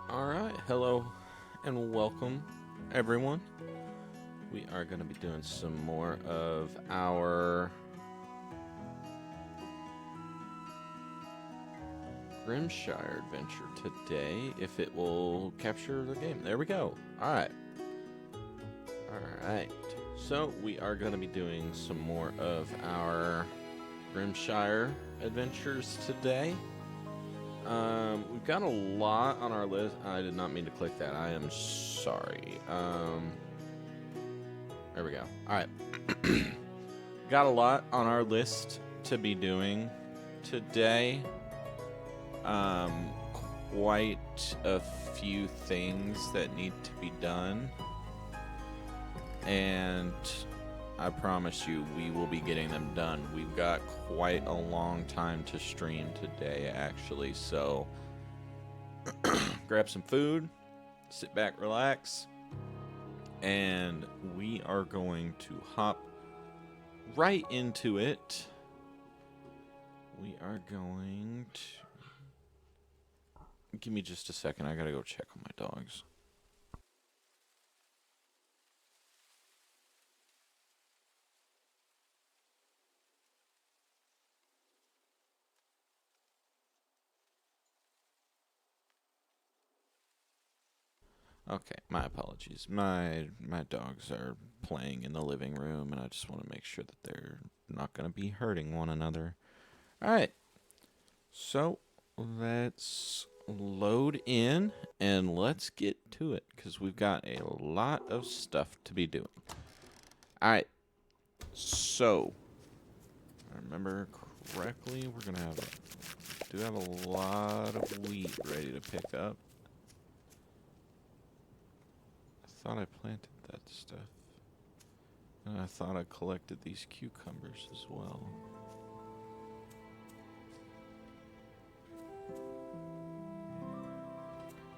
Alright, hello and welcome everyone. We are going to be doing some more of our Grimshire adventure today, if it will capture the game. There we go. Alright. Alright. So, we are going to be doing some more of our Grimshire adventures today. We've got a lot on our list. I did not mean to click that. I am sorry. There we go. Alright. Got a lot on our list to be doing today. Quite a few things that need to be done. And I promise you, we will be getting them done. We've got quite a long time to stream today, actually. So, grab some food, sit back, relax, and we are going to hop right into it. We are going to... Give me just a second. I gotta go check on my dogs. Okay, my apologies. My dogs are playing in the living room, and I just want to make sure that they're not going to be hurting one another. All right, so let's load in, and let's get to it, because we've got a lot of stuff to be doing. All right, so, if I remember correctly, we're going to do have a lot of wheat ready to pick up. I thought I planted that stuff. And I thought I collected these cucumbers as well.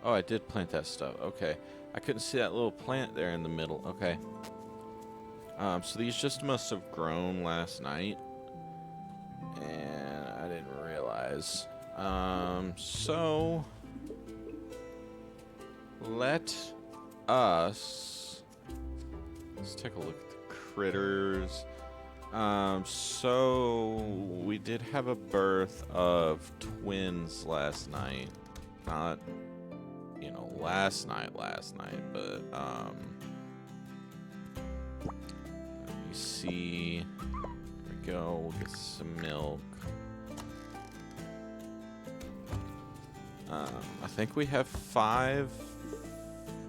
Oh, I did plant that stuff. Okay. I couldn't see that little plant there in the middle. Okay. So these just must have grown last night. And I didn't realize. So... Let's take a look at the critters. So we did have a birth of twins last night. Not, last night, but, let me see. There we go. We'll get some milk. I think we have 5.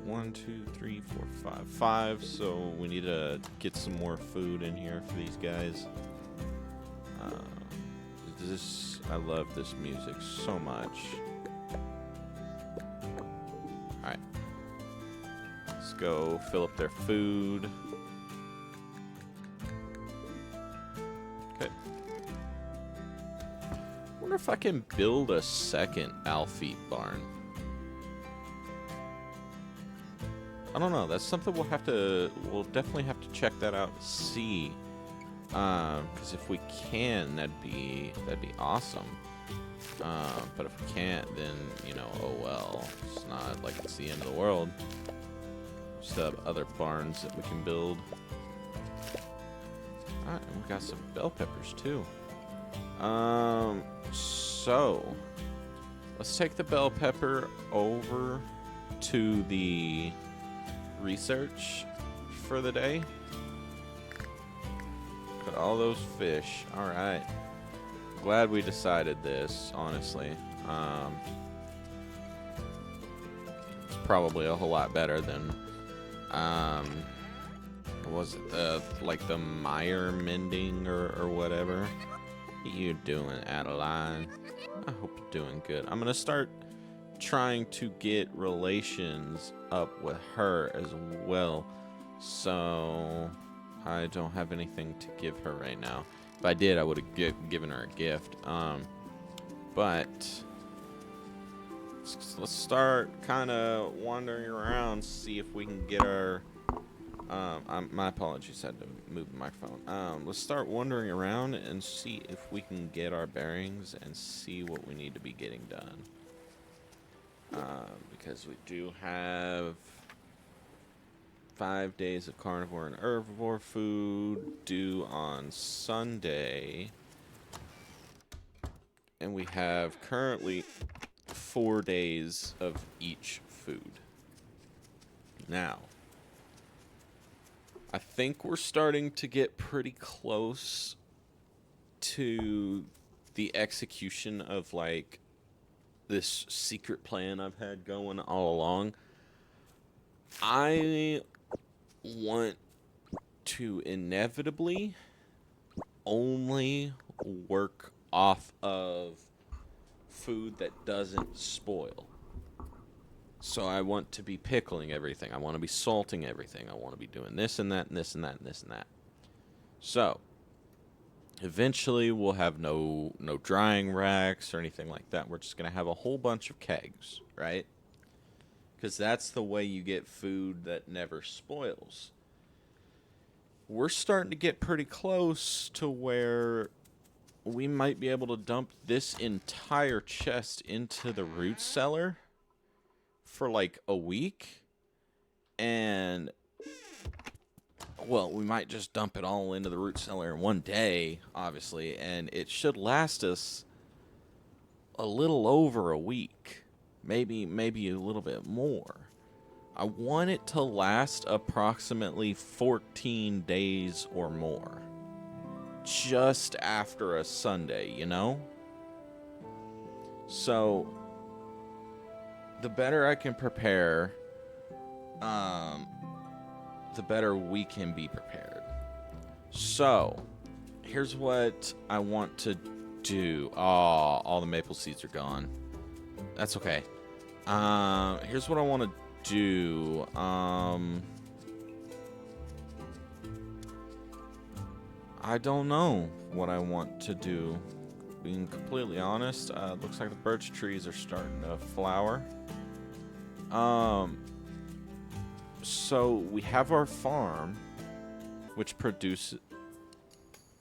1, 2, 3, 4, 5. 5, so we need to get some more food in here for these guys. I love this music so much. Alright. Let's go fill up their food. Okay. Wonder if I can build a second Alfeet barn. I don't know. That's something we'll definitely have to check that out and see. Because if we can, that'd be awesome. But if we can't, then, oh well. It's not like it's the end of the world. We still have other barns that we can build. Alright, and we got some bell peppers too. So let's take the bell pepper over to the research for the day. Got all those fish. Alright. Glad we decided this, honestly. It's probably a whole lot better than what was it, like the mire mending or whatever. What are you doing, Adeline? I hope you're doing good. I'm gonna start trying to get relations up with her as well, so I don't have anything to give her right now. If I did, I would have given her a gift. But let's start kind of wandering around, see if we can get our my apologies, I had to move the microphone. Let's start wandering around and see if we can get our bearings and see what we need to be getting done. because we do have 5 days of carnivore and herbivore food due on Sunday. And we have currently 4 days of each food. Now, I think we're starting to get pretty close to the execution of, like, this secret plan I've had going all along. I want to inevitably only work off of food that doesn't spoil. So I want to be pickling everything. I want to be salting everything. I want to be doing this and that and this and that and this and that. So eventually we'll have no drying racks or anything like that. We're just going to have a whole bunch of kegs, right? Because that's the way you get food that never spoils. We're starting to get pretty close to where we might be able to dump this entire chest into the root cellar for like a week. And, well, we might just dump it all into the root cellar in one day, obviously. And it should last us a little over a week. Maybe a little bit more. I want it to last approximately 14 days or more. Just after a Sunday, you know? So, the better I can prepare, the better we can be prepared. So, here's what I want to do. Oh, all the maple seeds are gone. That's okay. Here's what I want to do. I don't know what I want to do. Being completely honest, looks like the birch trees are starting to flower. So we have our farm, which produces.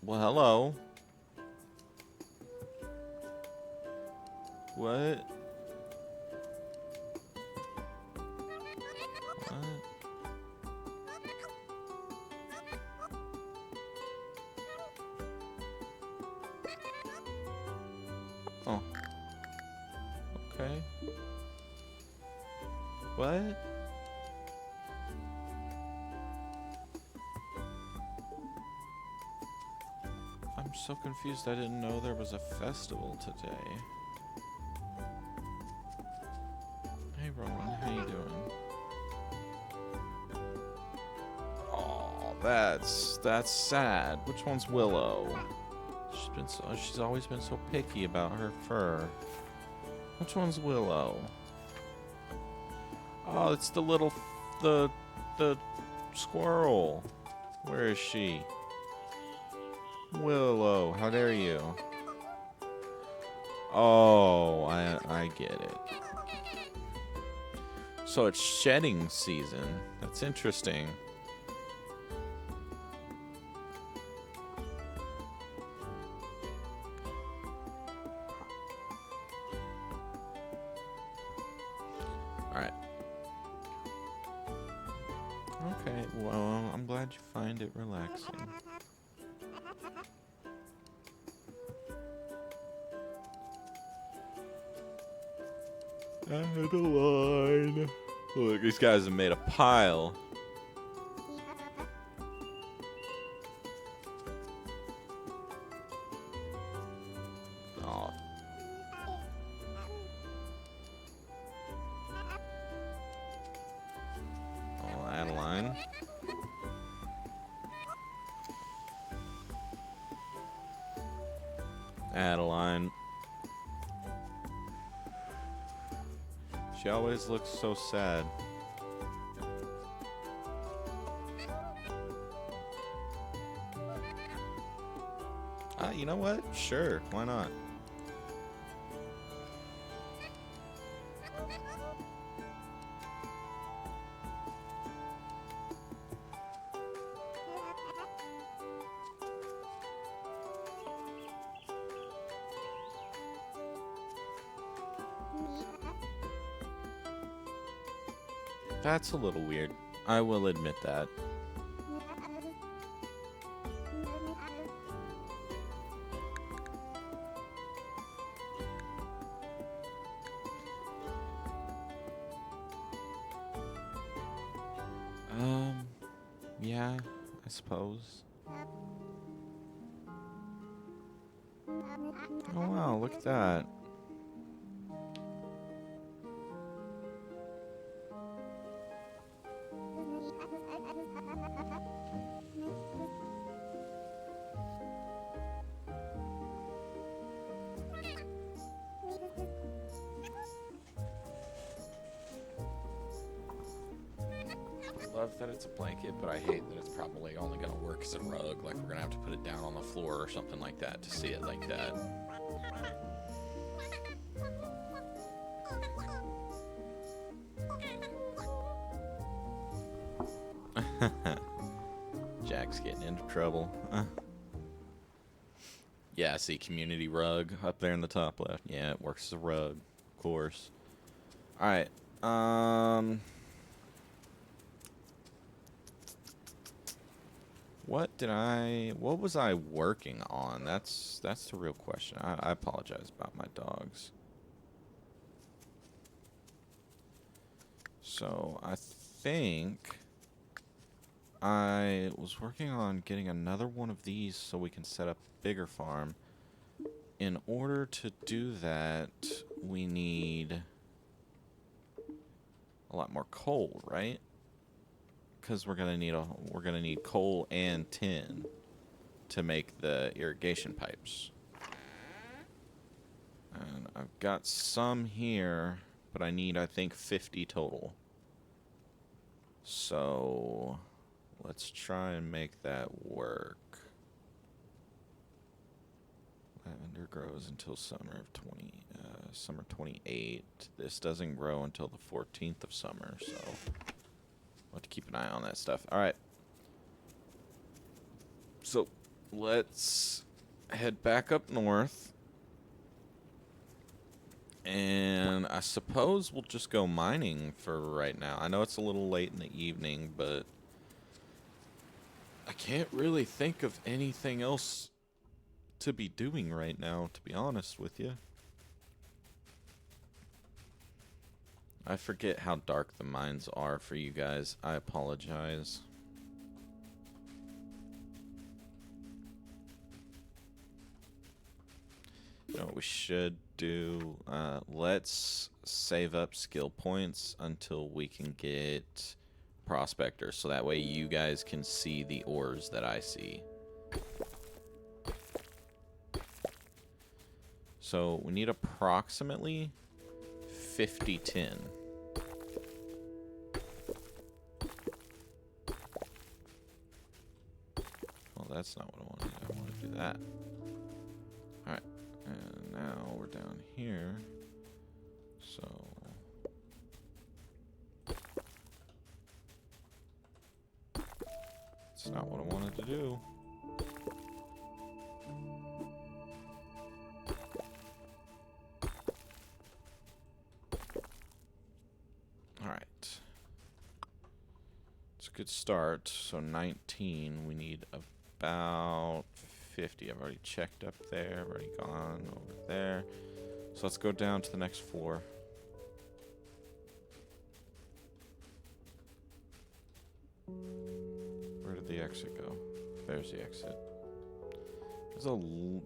Well, hello. What? Oh. Okay. What? I'm so confused. I didn't know there was a festival today. Hey, Rowan. How you doing? Oh, that's sad. Which one's Willow? She's always been so picky about her fur. Which one's Willow? Oh, it's the little the squirrel. Where is she? Willow, how dare you? Oh, I get it. So it's shedding season. That's interesting. Alright. Okay, well, I'm glad you find it relaxing. Adeline. Look, these guys have made a pile. Oh. Oh, Adeline. Adeline. She always looks so sad. You know what? Sure, why not? That's a little weird. I will admit that. Yeah, I suppose. Oh wow, look at that. I love that it's a blanket, but I hate that it's probably only going to work as a rug. Like, we're going to have to put it down on the floor or something like that to see it like that. Jack's getting into trouble. Yeah, see, community rug up there in the top left. Yeah, it works as a rug, of course. Alright, what was I working on? That's the real question. I apologize about my dogs. So, I think I was working on getting another one of these so we can set up a bigger farm. In order to do that, we need a lot more coal, right? Because we're gonna need coal and tin to make the irrigation pipes. And I've got some here, but I need, I think, 50 total. So let's try and make that work. Lavender grows until summer 28. This doesn't grow until the 14th of summer, so we'll have to keep an eye on that stuff. All right. So let's head back up north. And I suppose we'll just go mining for right now. I know it's a little late in the evening, but I can't really think of anything else to be doing right now, to be honest with you. I forget how dark the mines are for you guys. I apologize. You know what we should do? Let's save up skill points until we can get Prospector, so that way you guys can see the ores that I see. So we need approximately 50 tin. Well, that's not what I want to do. I want to do that. Alright. And now we're down here. So it's not what I wanted to do. Alright. It's a good start. So 19. We need about 50. I've already checked up there. I've already gone over there. So let's go down to the next floor. Where did the exit go? There's the exit.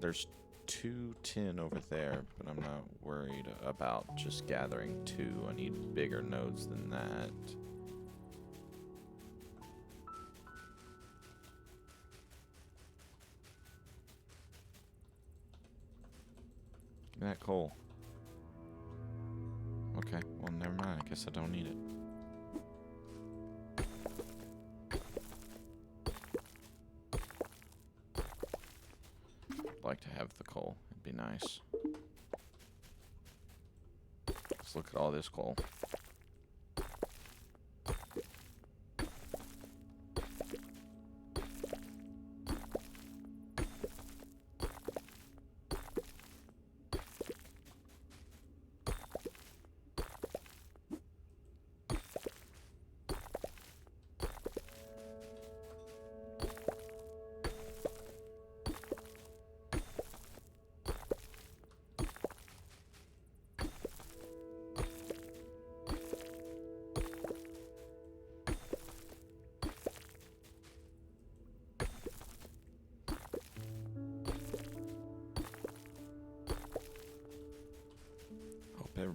There's 2 tin over there, but I'm not worried about just gathering 2. I need bigger nodes than that. Give me that coal. Okay, well, never mind. I guess I don't need it. I'd like to have the coal. It'd be nice. Let's look at all this coal.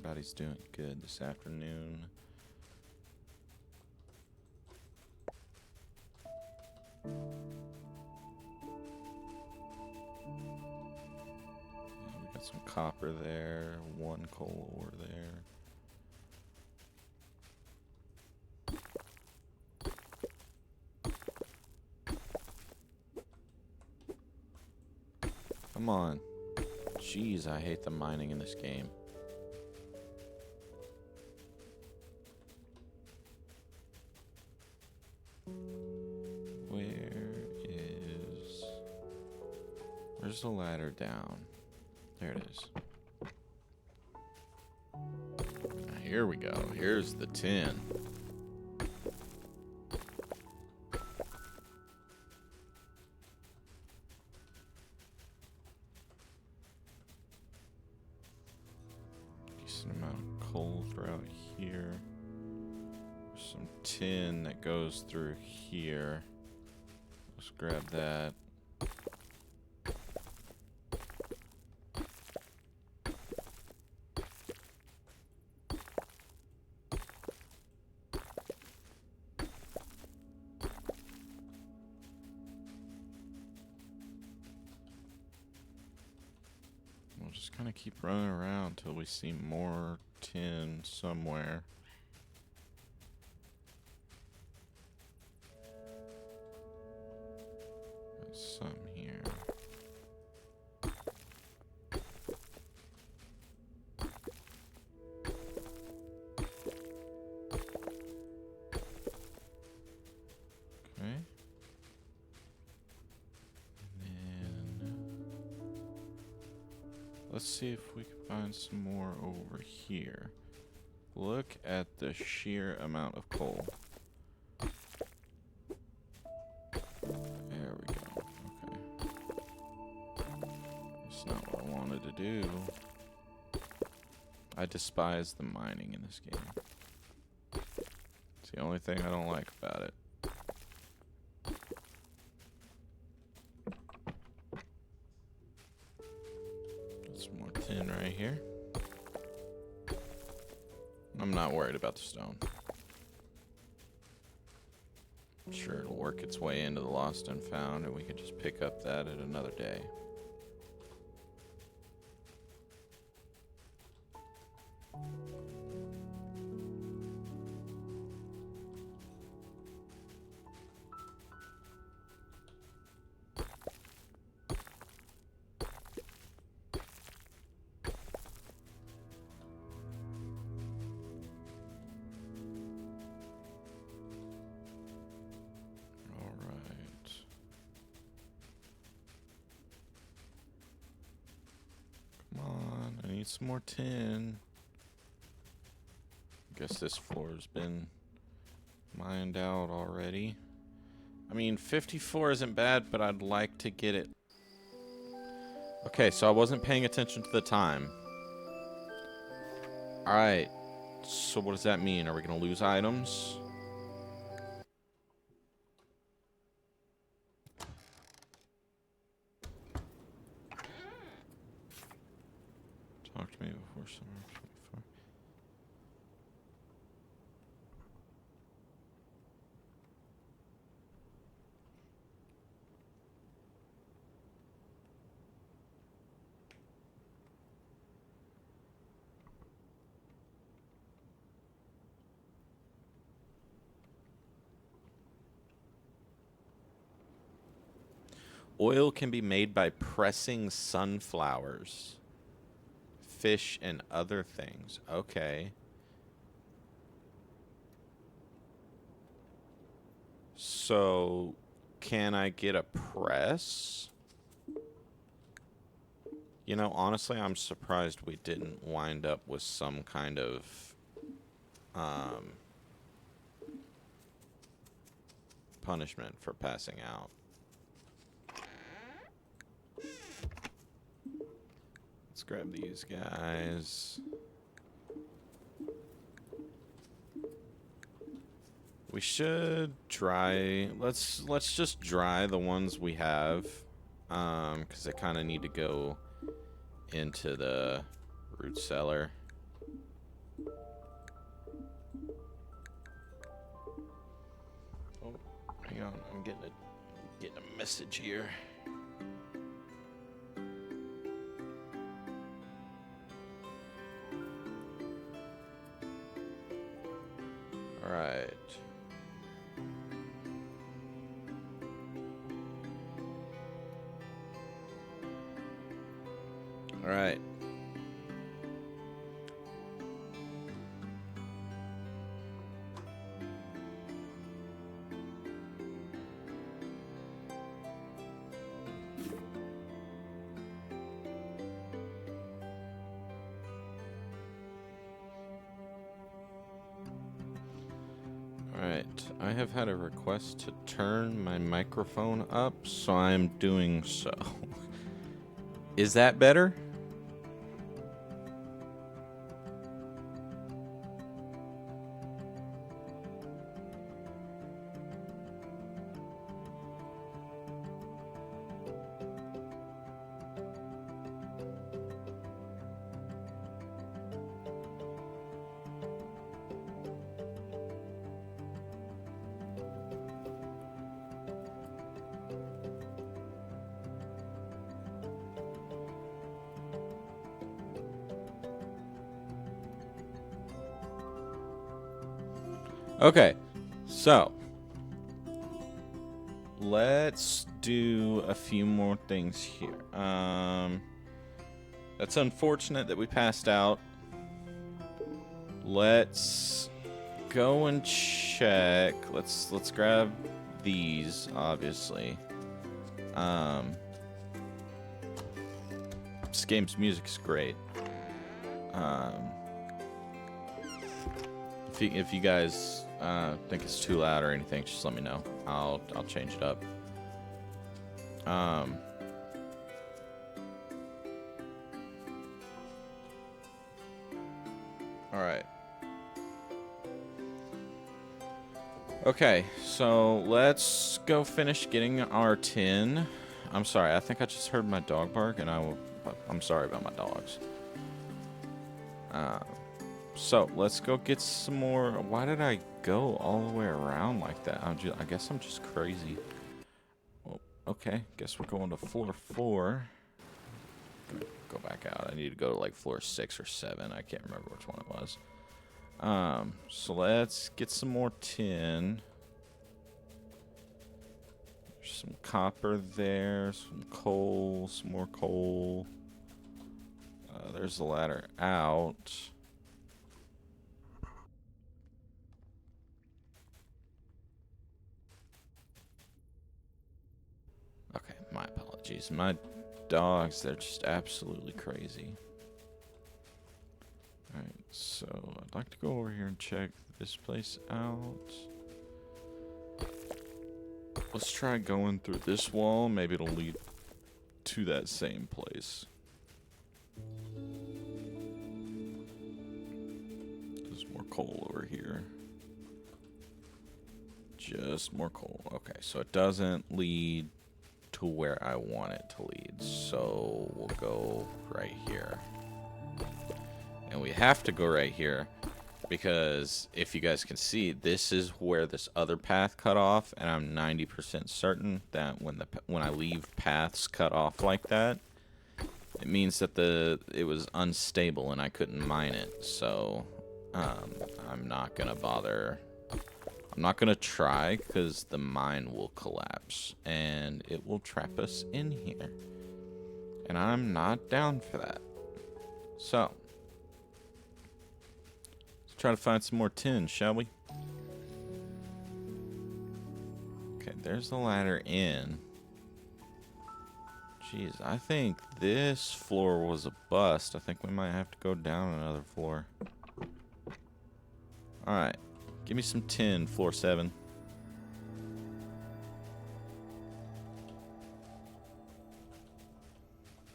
everybody's doing good this afternoon. We got some copper there, 1 coal ore there. Come on. Jeez, I hate the mining in this game. Where's the ladder down? There it is. Here we go. Here's the tin. Decent amount of coal throughout here. There's some tin that goes through here. Let's grab that. We'll just kind of keep running around till we see more tin somewhere. There's some here. Okay. Let's see if we can find some more over here. Look at the sheer amount of coal. There we go. Okay. That's not what I wanted to do. I despise the mining in this game. It's the only thing I don't like about it. Some more tin right here. I'm not worried about the stone. I'm sure it'll work its way into the lost and found, and we can just pick up that at another day. Some more tin. Guess this floor's been mined out already. I mean, 54 isn't bad, but I'd like to get it. Okay, so I wasn't paying attention to the time. Alright, so what does that mean? Are we gonna lose items? Talk to me before summer 24. Oil can be made by pressing sunflowers, fish, and other things. Okay. So, can I get a press? You know, honestly, I'm surprised we didn't wind up with some kind of punishment for passing out. Let's grab these guys. We should dry. Let's just dry the ones we have, because they kind of need to go into the root cellar. Oh, hang on. I'm getting a message here. All right. All right. Alright, I have had a request to turn my microphone up, so I'm doing so. Is that better? Okay, so let's do a few more things here. That's unfortunate that we passed out. Let's go and check. Let's grab these, obviously. This game's music's great. If you guys think it's too loud or anything, just let me know. I'll change it up. All right. Okay, so let's go finish getting our tin. I'm sorry, I think I just heard my dog bark, and I'm sorry about my dogs. So let's go get some more. Why did I go all the way around like that? I guess I'm just crazy. Well, okay, guess we're going to floor 4. Go back out. I need to go to like floor 6 or 7. I can't remember which one it was. So let's get some more tin. There's some copper there, some coal, some more coal. There's the ladder out. Okay, my apologies. My dogs, they're just absolutely crazy. Alright, so I'd like to go over here and check this place out. Let's try going through this wall. Maybe it'll lead to that same place. There's more coal over here. Just more coal. Okay, so it doesn't lead to where I want it to lead. So we'll go right here. And we have to go right here because if you guys can see, this is where this other path cut off, and I'm 90% certain that when I leave paths cut off like that, it means that it was unstable and I couldn't mine it. So I'm not gonna bother. I'm not gonna try because the mine will collapse and it will trap us in here, and I'm not down for that. So try to find some more tin, shall we? Okay, there's the ladder in. Jeez, I think this floor was a bust. I think we might have to go down another floor. Alright, give me some tin, floor 7.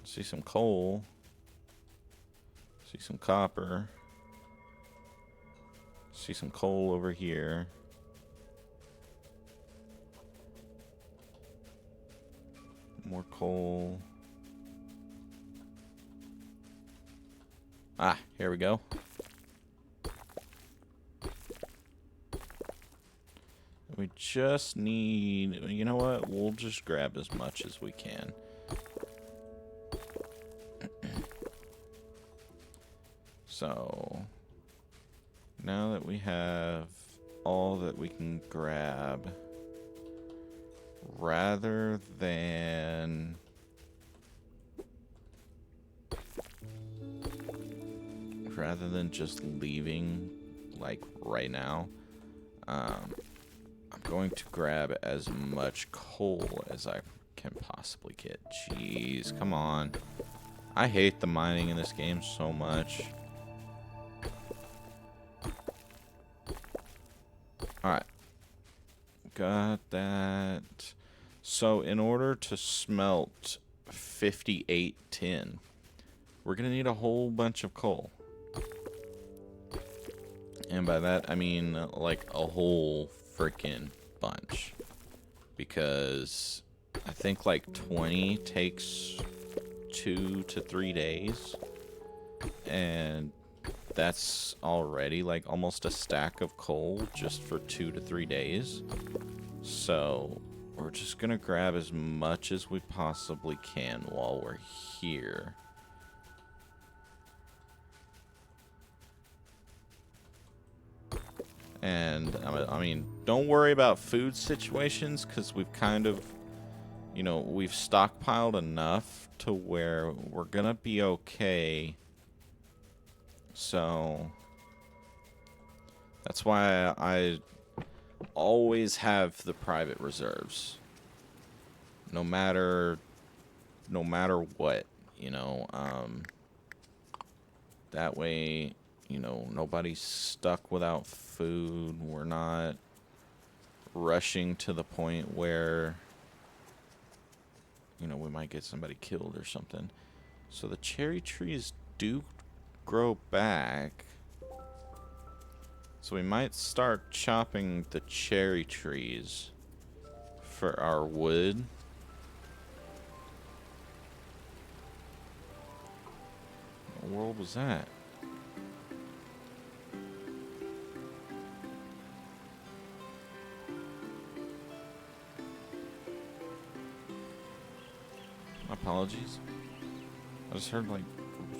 See some coal. See some copper. See some coal over here. More coal. Ah, here we go. We just need... You know what? We'll just grab as much as we can. So, now that we have all that we can grab, rather than just leaving like right now, I'm going to grab as much coal as I can possibly get. Jeez, come on. I hate the mining in this game so much. Alright. Got that. So, in order to smelt 58 tin, we're going to need a whole bunch of coal. And by that, I mean, like, a whole freaking bunch. Because I think, like, 20 takes 2 to 3 days. And that's already, like, almost a stack of coal just for 2 to 3 days. So, we're just gonna grab as much as we possibly can while we're here. And, I mean, don't worry about food situations, because we've kind of, you know, we've stockpiled enough to where we're gonna be okay. So, that's why I always have the private reserves. No matter what, you know, that way, you know, nobody's stuck without food. We're not rushing to the point where, you know, we might get somebody killed or something. So the cherry trees do grow back. So we might start chopping the cherry trees for our wood. What world was that? My apologies. I just heard like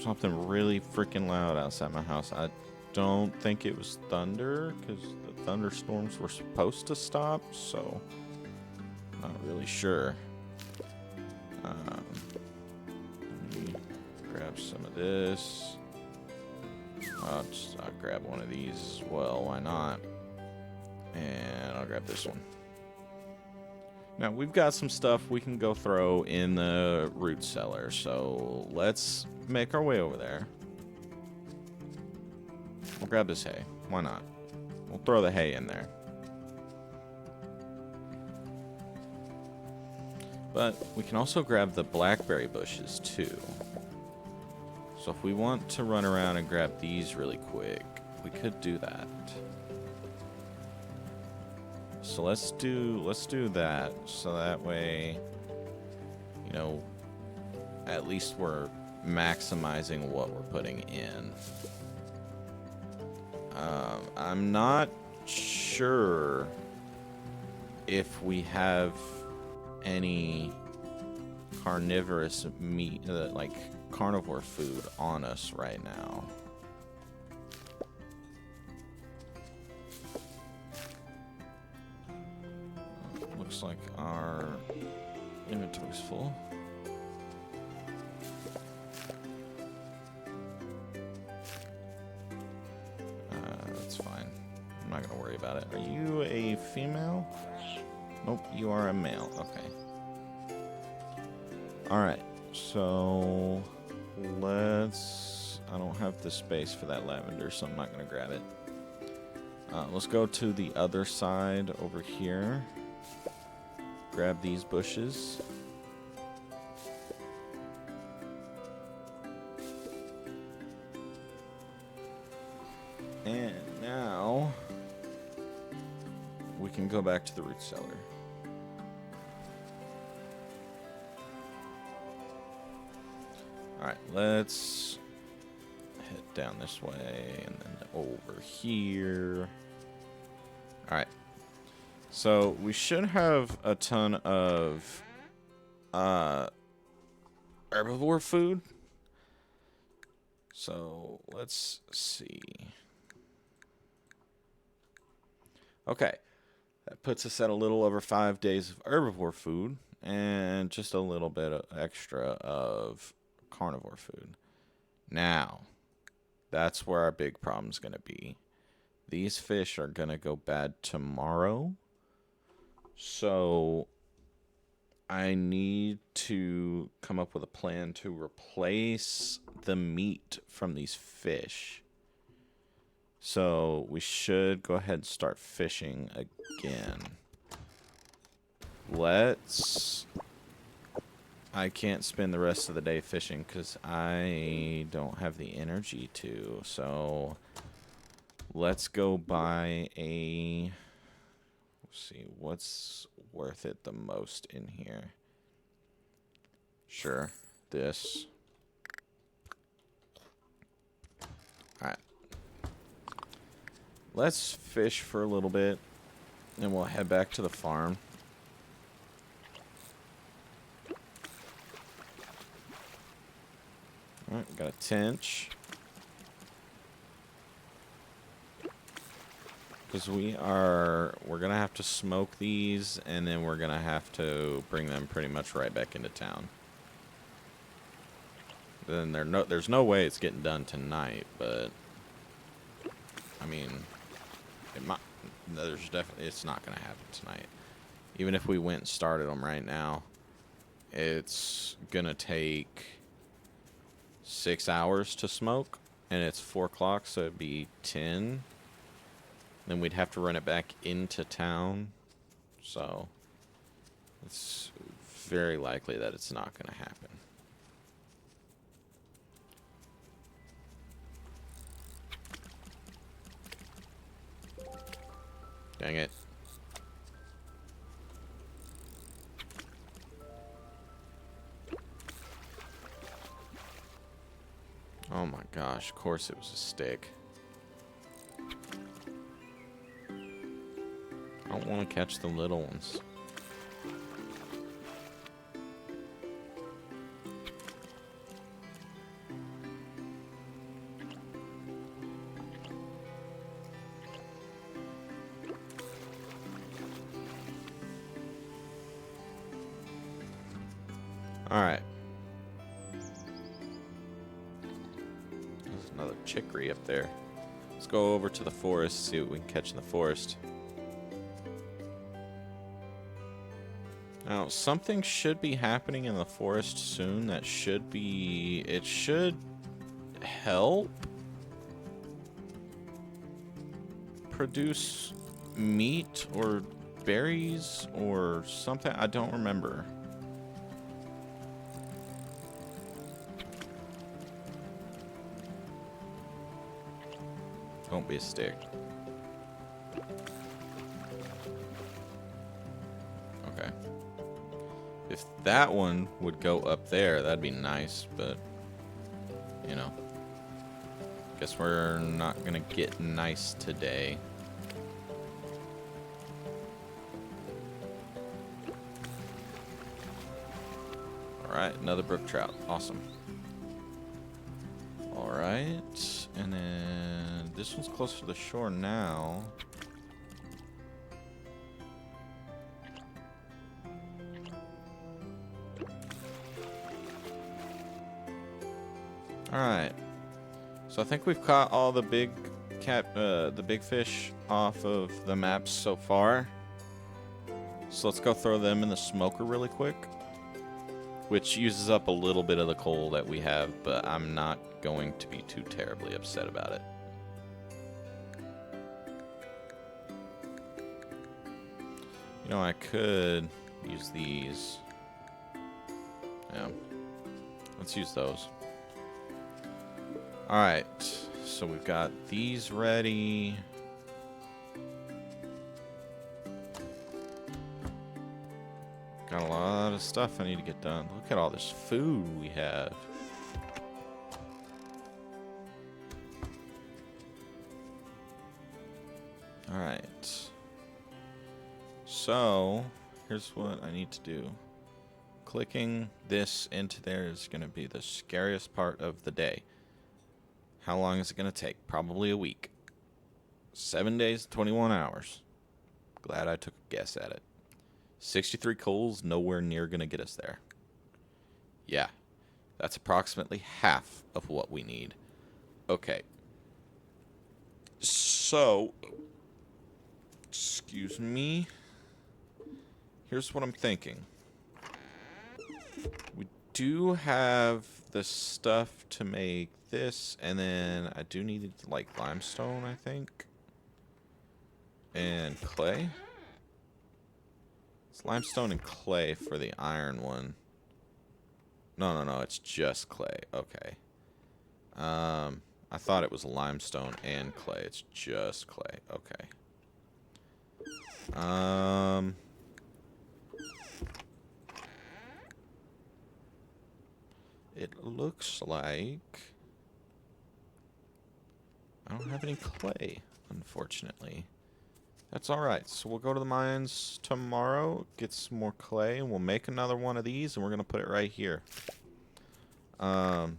something really freaking loud outside my house. I don't think it was thunder, because the thunderstorms were supposed to stop, so not really sure. Let me grab some of this. I'll grab one of these as well, why not? And I'll grab this one. Now, we've got some stuff we can go throw in the root cellar, so let's make our way over there. We'll grab this hay. Why not? We'll throw the hay in there. But we can also grab the blackberry bushes, too. So if we want to run around and grab these really quick, we could do that. So let's do that, so that way, you know, at least we're maximizing what we're putting in. I'm not sure if we have any carnivorous meat, like carnivore food on us right now. Looks like our inventory's full. That's fine. I'm not gonna worry about it. Are you a female? Nope, you are a male. Okay. Alright, so let's... I don't have the space for that lavender, so I'm not gonna grab it. Let's go to the other side over here. Grab these bushes. And now we can go back to the root cellar. Alright, let's head down this way and then over here. Alright. So we should have a ton of herbivore food. So let's see. Okay. That puts us at a little over 5 days of herbivore food and just a little bit of extra of carnivore food. Now, that's where our big problem's going to be. These fish are going to go bad tomorrow. So I need to come up with a plan to replace the meat from these fish. So we should go ahead and start fishing again. I can't spend the rest of the day fishing because I don't have the energy to. So let's go buy a... Let's see, what's worth it the most in here? Sure, this. Alright. Let's fish for a little bit, and we'll head back to the farm. Alright, we got a tench. Because we're gonna have to smoke these, and then we're gonna have to bring them pretty much right back into town. Then there's no way it's getting done tonight, but I mean, it's not gonna happen tonight. Even if we went and started them right now, it's gonna take 6 hours to smoke, and it's 4 o'clock, so it'd be 10. Then we'd have to run it back into town, so it's very likely that it's not going to happen. Dang it. Oh my gosh, of course it was a stick. I don't want to catch the little ones. Alright. There's another chicory up there. Let's go over to the forest, see what we can catch in the forest. Now, something should be happening in the forest soon that should be... It should help produce meat or berries or something. I don't remember. Don't be a stick. Okay. If that one would go up there, that'd be nice, but, you know. Guess we're not gonna get nice today. Alright, another brook trout. Awesome. Alright, and then this one's closer to the shore now. Alright. So I think we've caught all the big fish off of the maps so far. So let's go throw them in the smoker really quick. Which uses up a little bit of the coal that we have, but I'm not going to be too terribly upset about it. You know, I could use these. Yeah. Let's use those. Alright, so we've got these ready. Got a lot of stuff I need to get done. Look at all this food we have. Alright. So, here's what I need to do. Clicking this into there is going to be the scariest part of the day. How long is it going to take? Probably a week. 7 days, 21 hours. Glad I took a guess at it. 63 coals, nowhere near going to get us there. Yeah, that's approximately half of what we need. Okay. So, excuse me. Here's what I'm thinking. We do have the stuff to make this, and then I do need, like, limestone, I think. And clay. It's limestone and clay for the iron one. No, it's just clay. Okay. I thought it was limestone and clay. It's just clay. Okay. It looks like I don't have any clay, unfortunately. That's alright. So we'll go to the mines tomorrow, get some more clay, and we'll make another one of these, and we're going to put it right here. And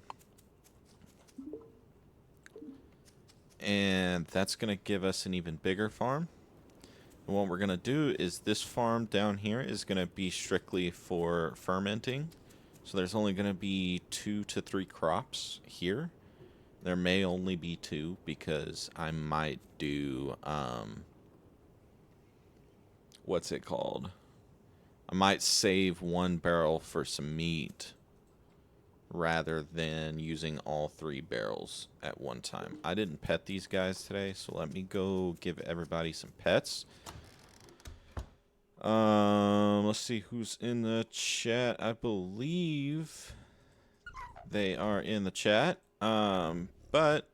that's going to give us an even bigger farm. And what we're going to do is this farm down here is going to be strictly for fermenting. So there's only going to be 2 to 3 crops here. There may only be 2 because I might do, what's it called? I might save 1 barrel for some meat rather than using all 3 barrels at one time. I didn't pet these guys today, so let me go give everybody some pets. Let's see who's in the chat. I believe they are in the chat. But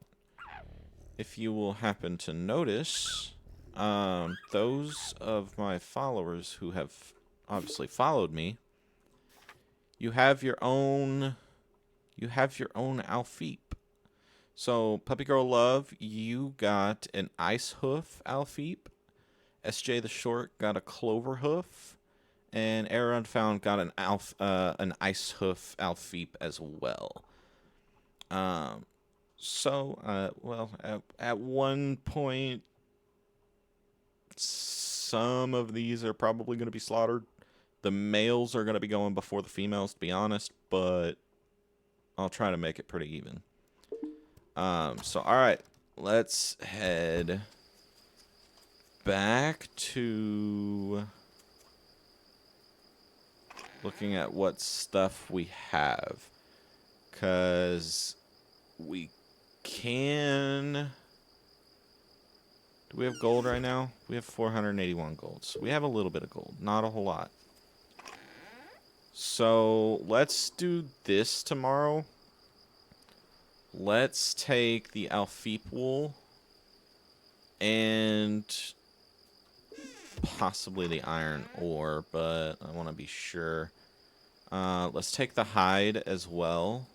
if you will happen to notice, those of my followers who have obviously followed me, you have your own Alfeep. So Puppy Girl Love, you got an Ice Hoof Alfeep. SJ the Short got a Clover Hoof, and Aaron Found got an Ice Hoof Alfeep as well. Well, at one point, some of these are probably going to be slaughtered. The males are going to be going before the females, to be honest, but I'll try to make it pretty even. So, alright, let's head back to looking at what stuff we have. Because we can... Do we have gold right now? We have 481 gold. So we have a little bit of gold. Not a whole lot. So let's do this tomorrow. Let's take the Alfeep wool and possibly the iron ore, but I want to be sure. Let's take the hide as well.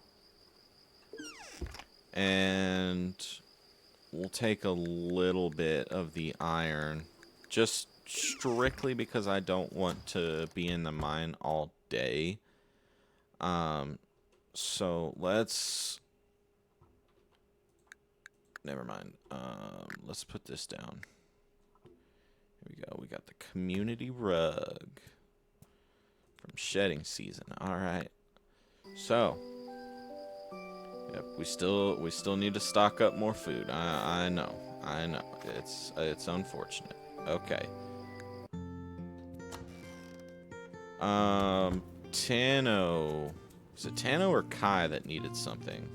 And we'll take a little bit of the iron. Just strictly because I don't want to be in the mine all day. So let's... Never mind. Let's put this down. Here we go. We got the community rug from shedding season. All right. So, yep, we still need to stock up more food. I know. It's unfortunate. Okay. Tano. Was it Tano or Kai that needed something?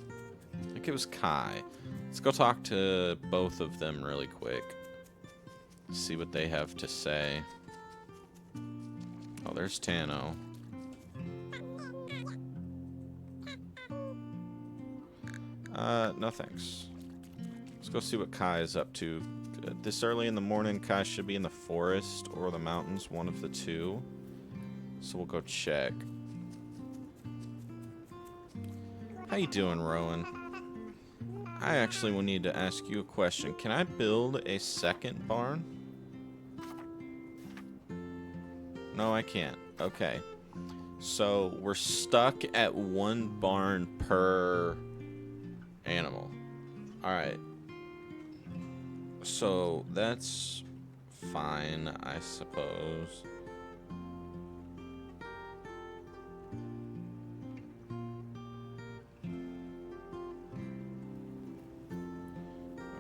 I think it was Kai. Let's go talk to both of them really quick. See what they have to say. Oh, there's Tano. No thanks. Let's go see what Kai is up to. This early in the morning, Kai should be in the forest or the mountains, one of the two. So we'll go check. How you doing, Rowan? I actually will need to ask you a question. Can I build a second barn? no, I can't. Okay. So we're stuck at 1 barn per animal. Alright. So that's fine, I suppose.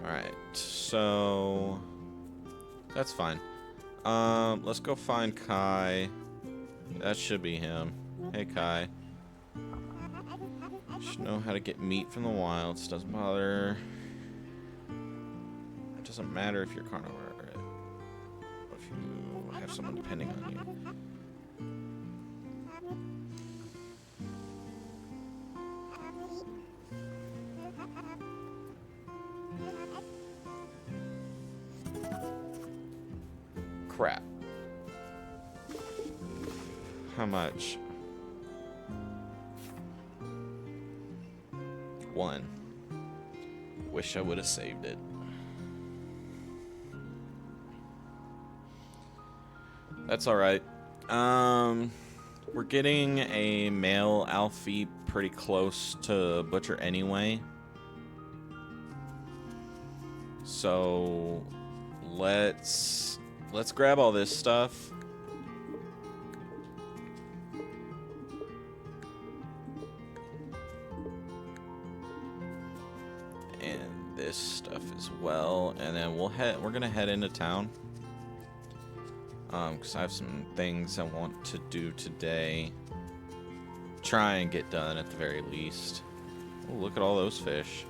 Alright, so that's fine. Let's go find Kai. That should be him. Hey, Kai. Should know how to get meat from the wilds. Doesn't bother. It doesn't matter if you're carnivore. If you have someone depending on you. Crap. How much? 1. Wish I would have saved it. That's alright. We're getting a male Alfie pretty close to Butcher anyway. So let's grab all this stuff. And this stuff as well. And then we're gonna head into town. Because I have some things I want to do today. Try and get done at the very least. Oh, look at all those fish.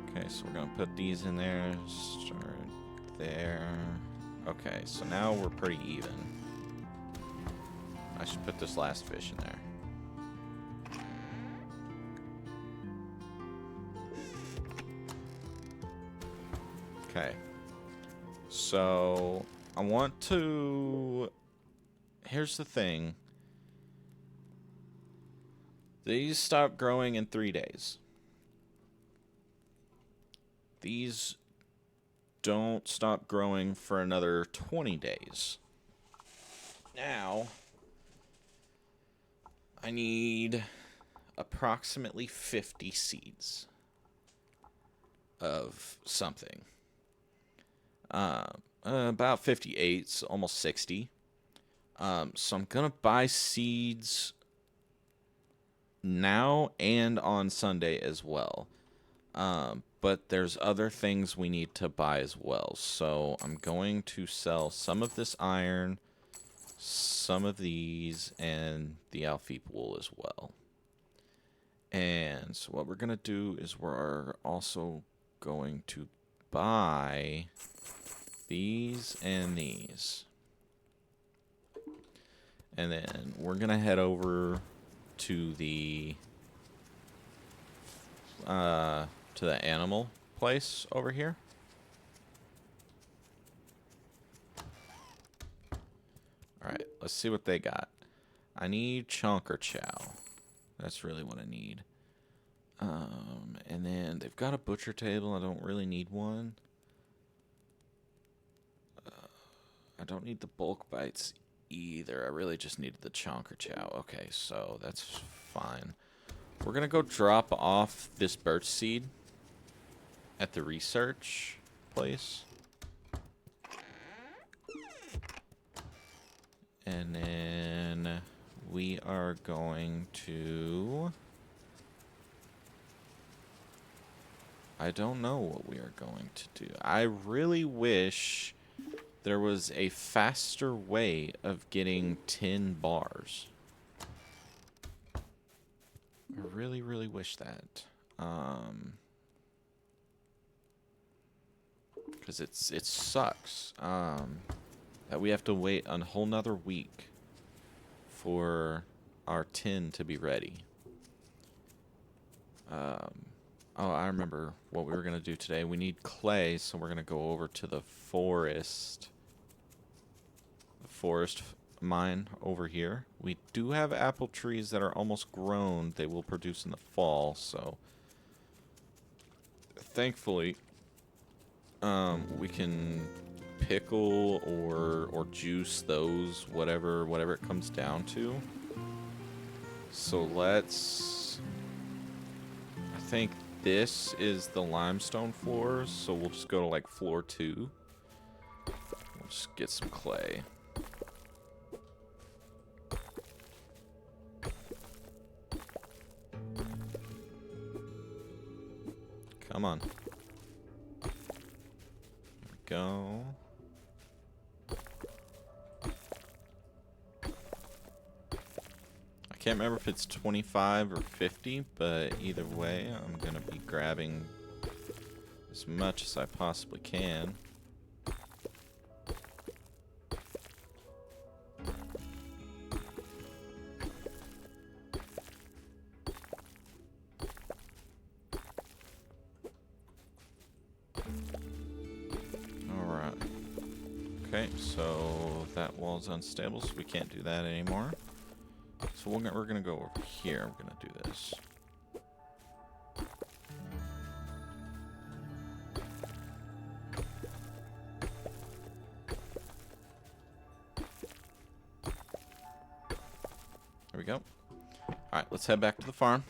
Okay, so we're gonna put these in there. Start there. Okay, so now we're pretty even. I should put this last fish in there. Okay. So, I want to... Here's the thing. These stop growing in 3 days. These don't stop growing for another 20 days. Now, I need approximately 50 seeds of something. About 58, almost 60. So I'm gonna buy seeds now and on Sunday as well. But there's other things we need to buy as well. So I'm going to sell some of this iron, some of these, and the Alfie wool as well. And so what we're gonna do is we're also going to buy these and these. And then we're gonna head over to the animal place over here. Alright, let's see what they got. I need chonker chow. That's really what I need. And then they've got a butcher table. I don't really need one. I don't need the bulk bites either. I really just needed the chonker chow. Okay, so that's fine. We're gonna go drop off this birch seed at the research place. And then we are going to... I don't know what we are going to do. I really wish there was a faster way of getting 10 bars. I really, really wish that. Because it sucks that we have to wait a whole nother week for our tin to be ready. Oh, I remember what we were going to do today. We need clay, so we're going to go over to the forest. The forest mine over here. We do have apple trees that are almost grown. They will produce in the fall, so thankfully we can pickle or juice those, whatever it comes down to. So let's, I think this is the limestone floors, so we'll just go to like floor 2. We'll just get some clay. Come on. There we go. I can't remember if it's 25 or 50, but either way, I'm going to be grabbing as much as I possibly can. Alright. Okay, so that wall's unstable, so we can't do that anymore. So we're going to go over here. We're going to do this. There we go. Alright, let's head back to the farm.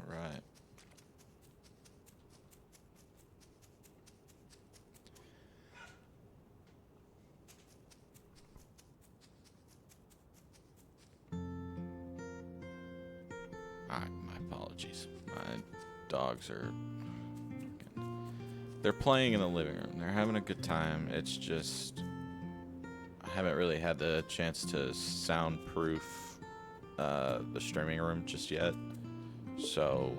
Alright. Alright, my apologies. My dogs are... They're playing in the living room. They're having a good time. It's just... I haven't really had the chance to soundproof the streaming room just yet. So,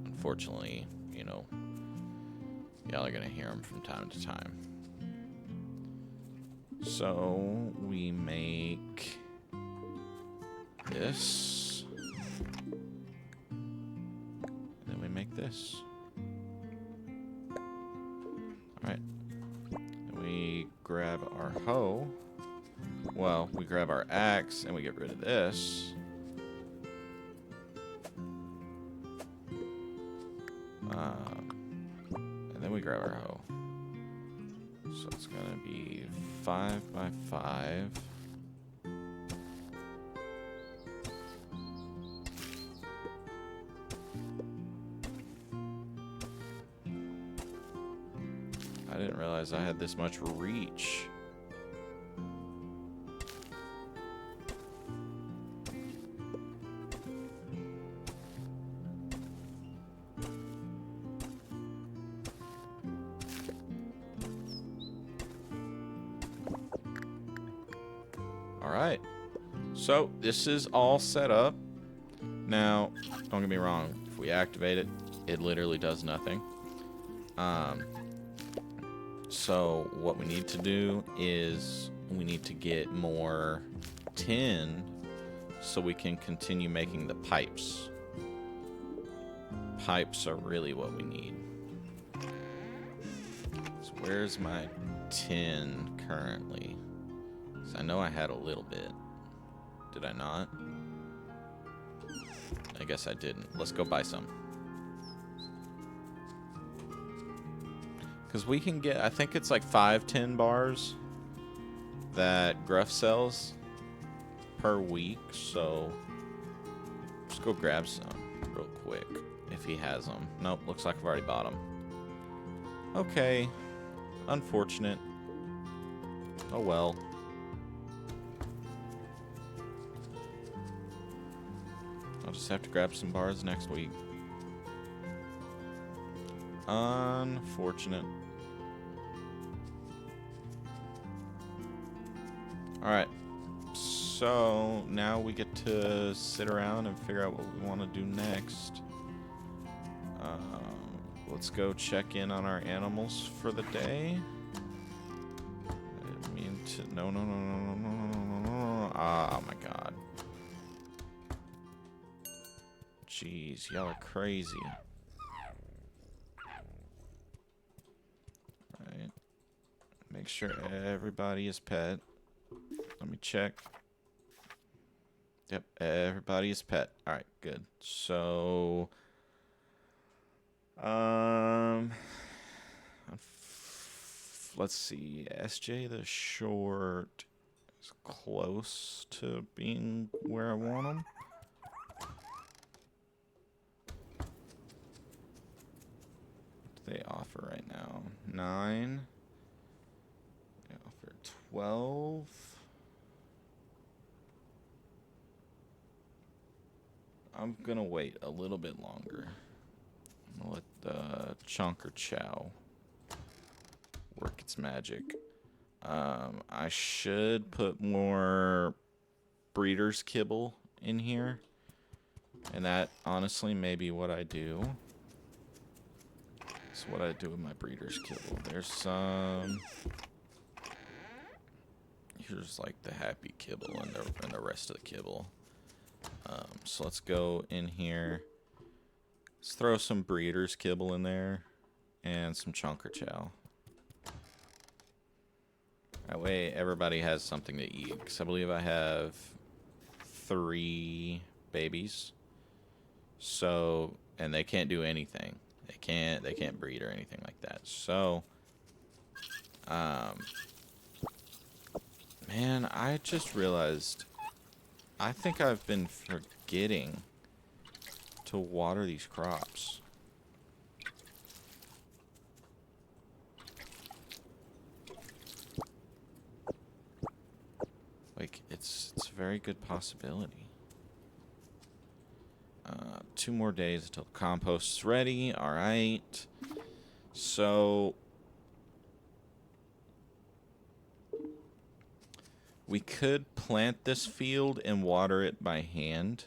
unfortunately, you know, y'all are going to hear them from time to time. So, we make this. And then we make this. Alright. We grab our hoe. Well, we grab our axe and we get rid of this. And then we grab our hoe. So it's gonna be 5 by 5. I didn't realize I had this much reach. Alright, so this is all set up. Now, don't get me wrong, if we activate it, it literally does nothing. So what we need to do is we need to get more tin so we can continue making the pipes. Pipes are really what we need. So where's my tin currently? 'Cause I know I had a little bit. Did I not? I guess I didn't. Let's go buy some. Because we can get, I think it's like 5 tin bars that Gruff sells per week. So just go grab some real quick if he has them. Nope, looks like I've already bought them. Okay, unfortunate. Oh well. I'll just have to grab some bars next week. Unfortunate. Alright. So, now we get to sit around and figure out what we want to do next. Let's go check in on our animals for the day. I didn't mean to... No. Oh my god. Jeez, y'all are crazy. Alright. Make sure everybody is pet. Let me check. Yep, everybody's pet. All right, good. So, let's see. SJ the short is close to being where I want him. What do they offer right now? 9. They offer 12. I'm gonna wait a little bit longer. I'm gonna let the Chonker Chow work its magic. I should put more breeder's kibble in here. And that, honestly, may be what I do. That's what I do with my breeder's kibble. There's some... Here's, like, the happy kibble and the rest of the kibble. So let's go in here. Let's throw some breeder's kibble in there. And some Chonker Chow. That way everybody has something to eat. Because I believe I have 3 babies. So, and they can't do anything. They can't breed or anything like that. So, man, I just realized I think I've been forgetting to water these crops. Like, it's a very good possibility. 2 more days until the compost is ready. All right. So we could plant this field and water it by hand,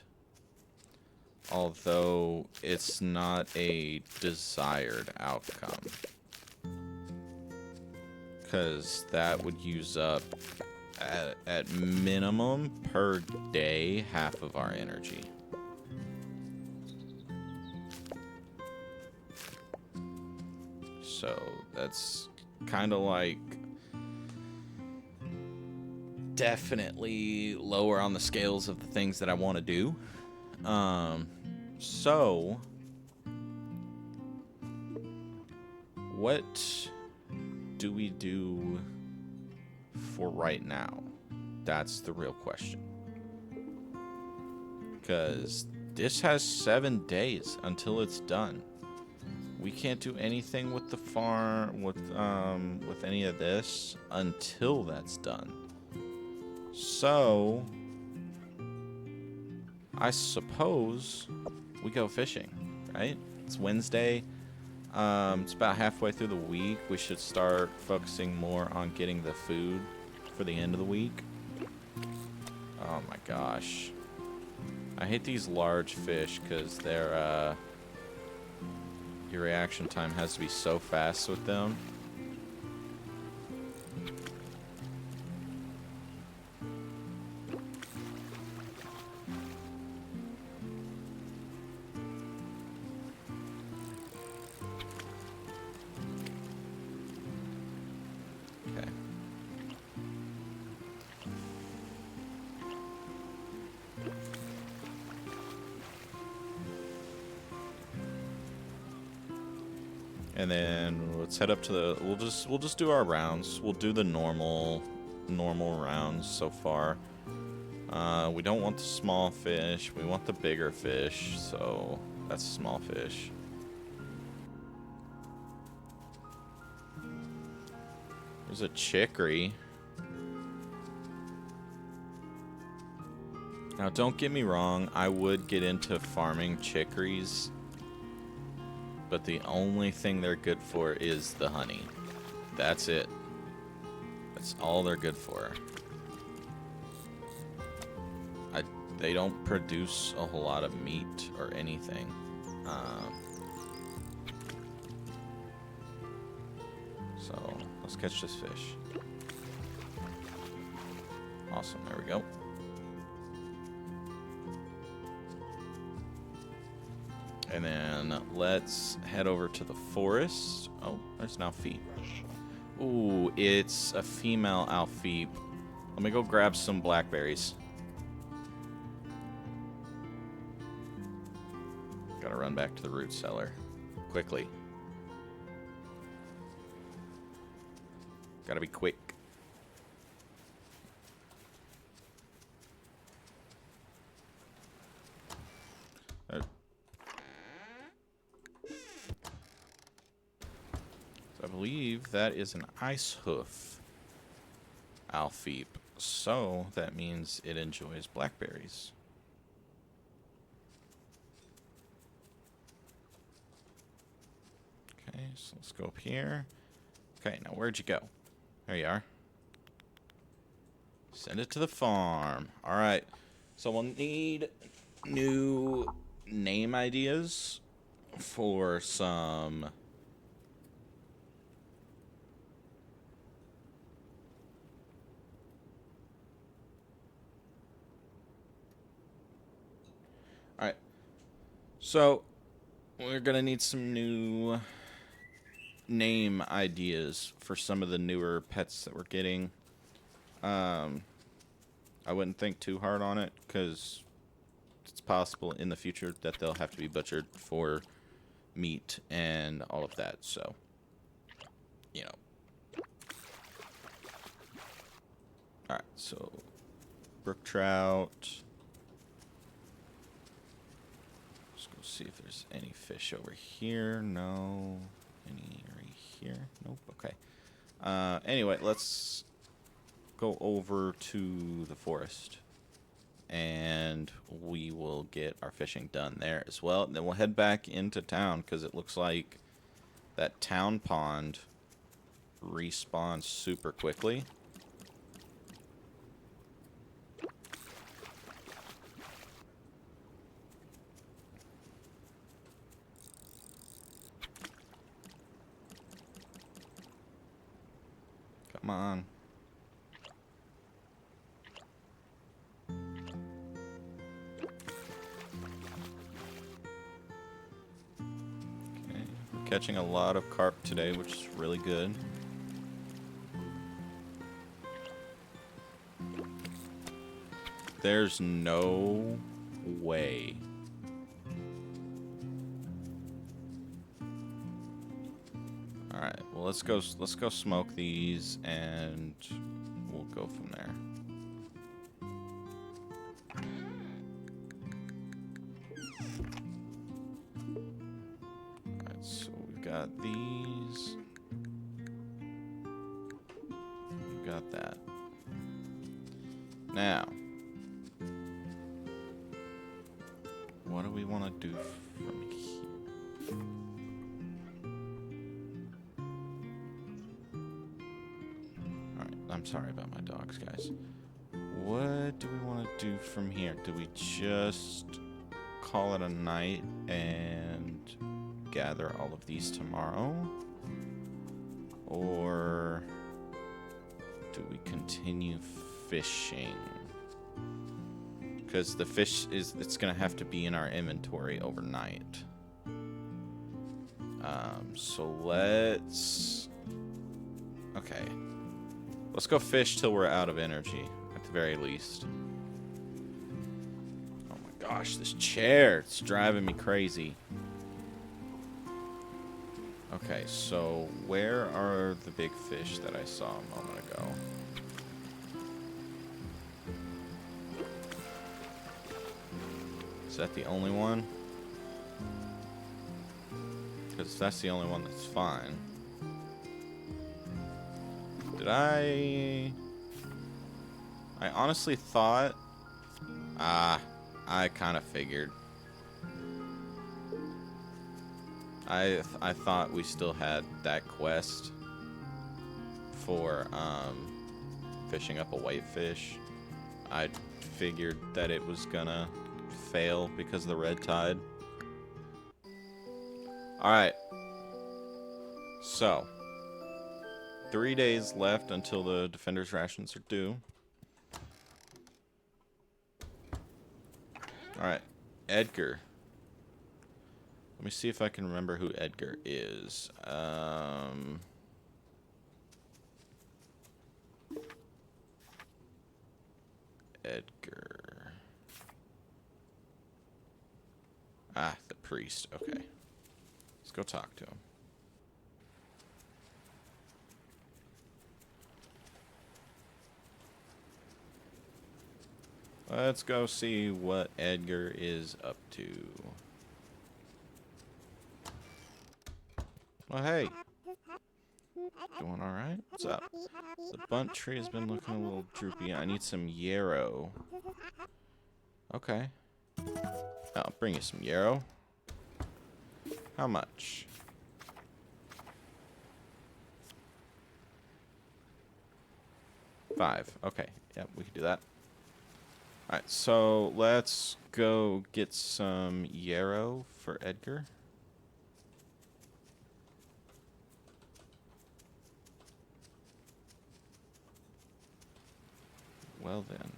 although it's not a desired outcome, because that would use up at minimum per day half of our energy. So that's kind of like definitely lower on the scales of the things that I want to do. So what do we do for right now? That's the real question. Because this has 7 days until it's done. We can't do anything with the farm, with any of this until that's done. So, I suppose we go fishing, right? It's Wednesday. It's about halfway through the week. We should start focusing more on getting the food for the end of the week. Oh my gosh. I hate these large fish because they're, your reaction time has to be so fast with them. Okay. And then let's head up to the. We'll just do our rounds. We'll do the normal rounds so far. We don't want the small fish. We want the bigger fish. So that's small fish. There's a chicory. Now, don't get me wrong. I would get into farming chicories. But the only thing they're good for is the honey. That's it. That's all they're good for. They don't produce a whole lot of meat or anything. So, let's catch this fish. Awesome, there we go. And then let's head over to the forest. Oh, there's an Alfie. Ooh, it's a female Alfie. Let me go grab some blackberries. Gotta run back to the root cellar. Quickly. Gotta be quick. So I believe that is an ice hoof Alfeep. So that means it enjoys blackberries. Okay, so let's go up here. Okay, now where'd you go? There you are. Send it to the farm. Alright, so we'll need new name ideas for some... Alright, so we're gonna need some new name ideas for some of the newer pets that we're getting. I wouldn't think too hard on it, because it's possible in the future that they'll have to be butchered for meat and all of that, so, you know. Alright, so, brook trout. Let's go see if there's any fish over here. No. Any right here? Nope, okay. Anyway, let's go over to the forest. And we will get our fishing done there as well. And then we'll head back into town, because it looks like that town pond respawns super quickly. Come on. Catching a lot of carp today, which is really good. There's no way. Alright, well let's go smoke these and we'll go from there. Got these. We've got that. Now, what do we want to do from here? Alright, I'm sorry about my dogs, guys. What do we want to do from here? Do we just call it a night and gather all of these tomorrow, or do we continue fishing? Because the fish it's gonna have to be in our inventory overnight. So let's go fish till we're out of energy at the very least. Oh my gosh, this chair, it's driving me crazy. Okay, so where are the big fish that I saw a moment ago? Is that the only one? Because that's the only one that's fine. Did I honestly thought... I kind of figured. I thought we still had that quest for fishing up a whitefish. I figured that it was gonna fail because of the red tide. Alright. So, 3 days left until the Defender's rations are due. Alright, Edgar. Let me see if I can remember who Edgar is. Edgar. The priest. Okay. Let's go talk to him. Let's go see what Edgar is up to. Oh, hey. Doing alright? What's up? The bunt tree has been looking a little droopy. I need some yarrow. Okay. I'll bring you some yarrow. How much? $5. Okay. Yep, we can do that. Alright, so let's go get some yarrow for Edgar. Well then.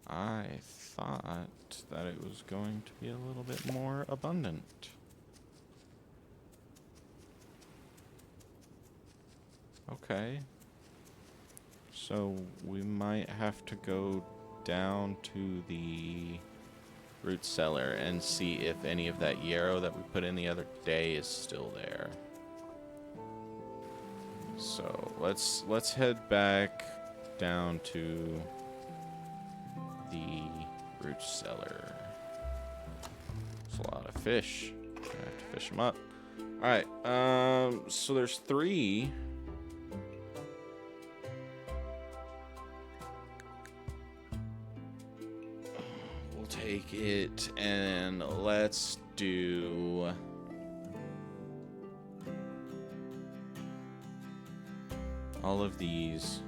I thought that it was going to be a little bit more abundant. Okay. So we might have to go down to the root cellar and see if any of that yarrow that we put in the other day is still there. So let's head back down to the root cellar. There's a lot of fish. I have to fish them up. All right. So there's 3. We'll take it and let's do. All of these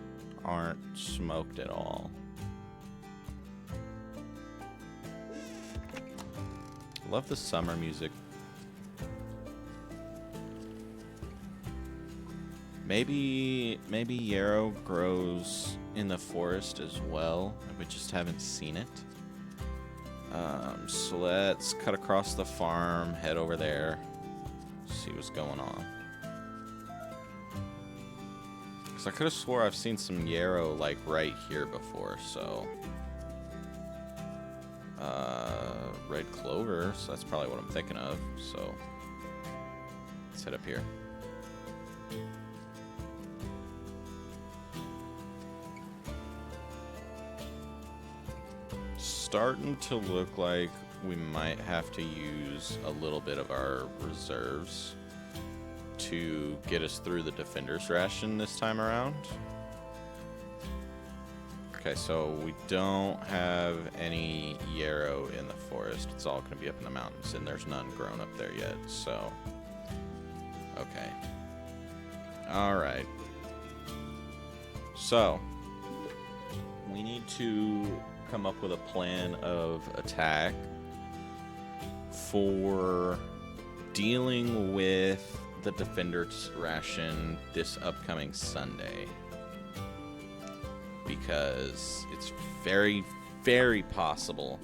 aren't smoked at all. Love the summer music. Maybe yarrow grows in the forest as well, and we just haven't seen it. So let's cut across the farm, head over there, see what's going on. Because I could have swore I've seen some yarrow like right here before, so red clover, so that's probably what I'm thinking of. So let's head up here. Starting to look like we might have to use a little bit of our reserves to get us through the defender's ration this time around. Okay, so we don't have any yarrow in the forest. It's all going to be up in the mountains, and there's none grown up there yet, so. Okay. Alright. So, we need to come up with a plan of attack for dealing with the defender's ration this upcoming Sunday. Because it's very, very possible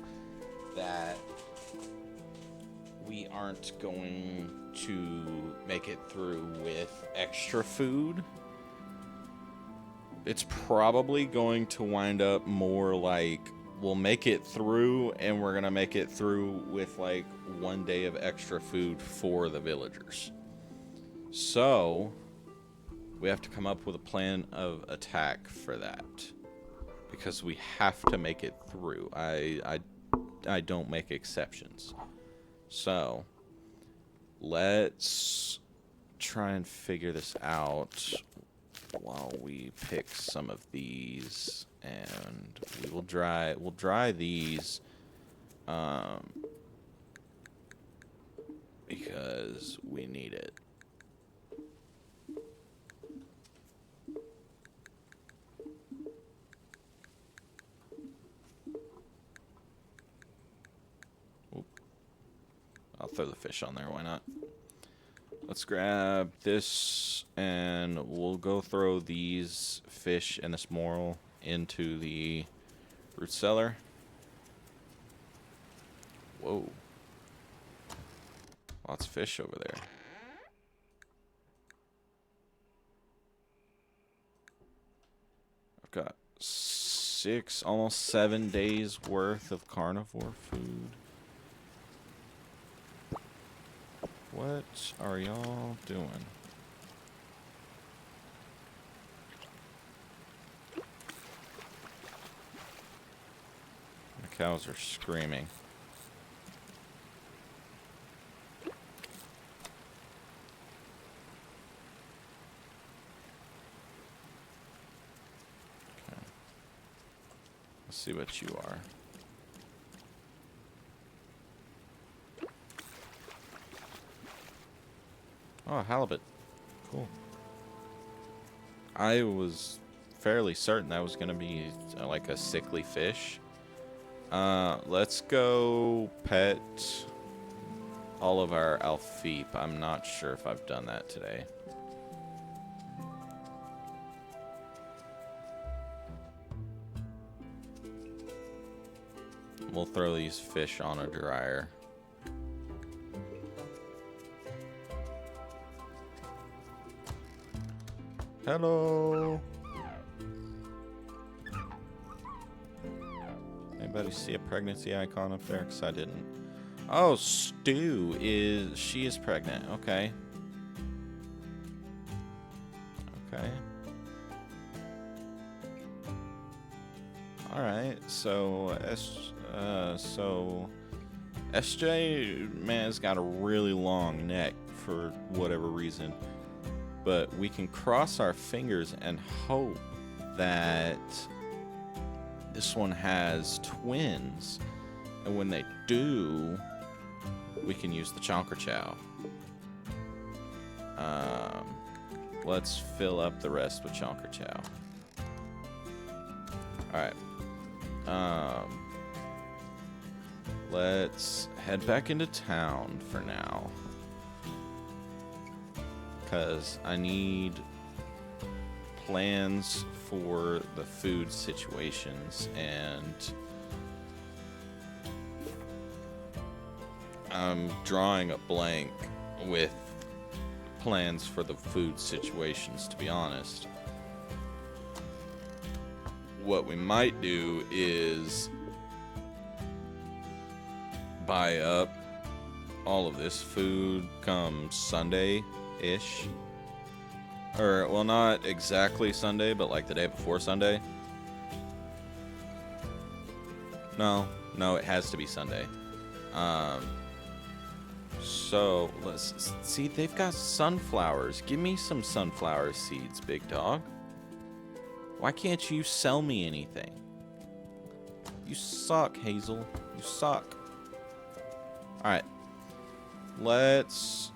that we aren't going to make it through with extra food. It's probably going to wind up more like we'll make it through, and we're going to make it through with like 1 day of extra food for the villagers. So we have to come up with a plan of attack for that, because we have to make it through. I don't make exceptions. So let's try and figure this out while we pick some of these, and we'll dry these because we need it. I'll throw the fish on there, why not? Let's grab this, and we'll go throw these fish and this moral into the root cellar. Whoa. Lots of fish over there. I've got 6, almost 7 days worth of carnivore food. What are y'all doing? The cows are screaming. Okay. Let's see what you are. Oh, halibut. Cool. I was fairly certain that was going to be like a sickly fish. Let's go pet all of our alfeep. I'm not sure if I've done that today. We'll throw these fish on a dryer. Hello. Anybody see a pregnancy icon up there? Because I didn't. Oh, Stu is... She is pregnant. Okay. Okay. Alright, so... SJ, man, has got a really long neck for whatever reason. But we can cross our fingers and hope that this one has twins. And when they do, we can use the Chonker Chow. Let's fill up the rest with Chonker Chow. Alright. Let's head back into town for now. Because I need plans for the food situations, and I'm drawing a blank with plans for the food situations, to be honest. What we might do is buy up all of this food come Sunday-ish. Or, well, not exactly Sunday, but like the day before Sunday. No, it has to be Sunday. So, let's see, they've got sunflowers. Give me some sunflower seeds, big dog. Why can't you sell me anything? You suck, Hazel. You suck. Alright. Let's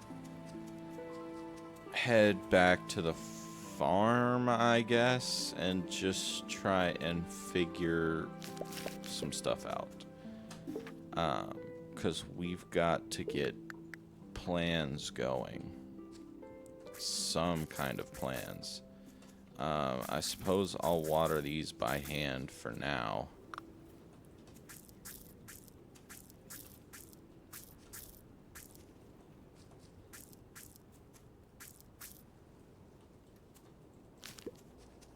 head back to the farm, I guess, and just try and figure some stuff out. Because we've got to get plans going. Some kind of plans. I suppose I'll water these by hand for now.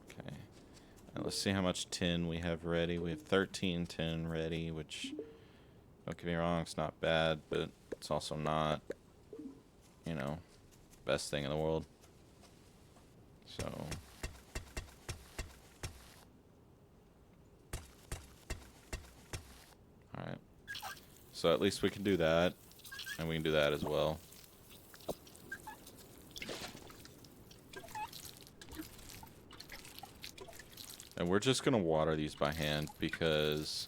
Okay. Now let's see how much tin we have ready. We have 13 tin ready, which, don't get me wrong, it's not bad, but it's also not, you know, best thing in the world. So... Alright. So at least we can do that. And we can do that as well. And we're just going to water these by hand because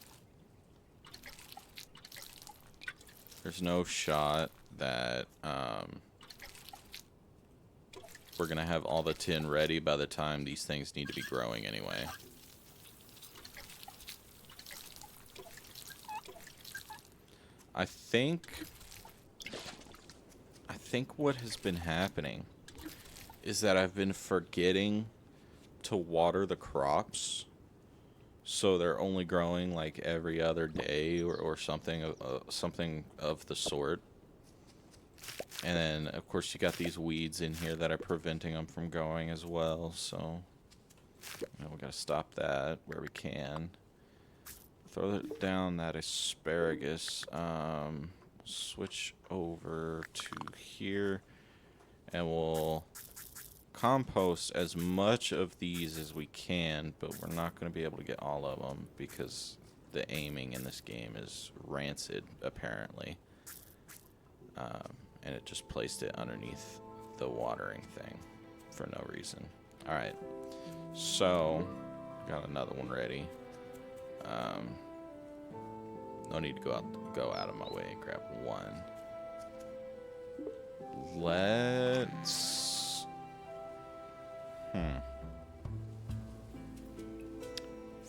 there's no shot that we're going to have all the tin ready by the time these things need to be growing anyway. I think what has been happening is that I've been forgetting to water the crops, so they're only growing like every other day or something of the sort. And then of course you got these weeds in here that are preventing them from going as well, so you know, we gotta stop that where we can. Throw down that asparagus. switch over to here, and we'll compost as much of these as we can, but we're not going to be able to get all of them because the aiming in this game is rancid, apparently. And it just placed it underneath the watering thing for no reason. Alright, so got another one ready. No need to go out of my way and grab one. Let's...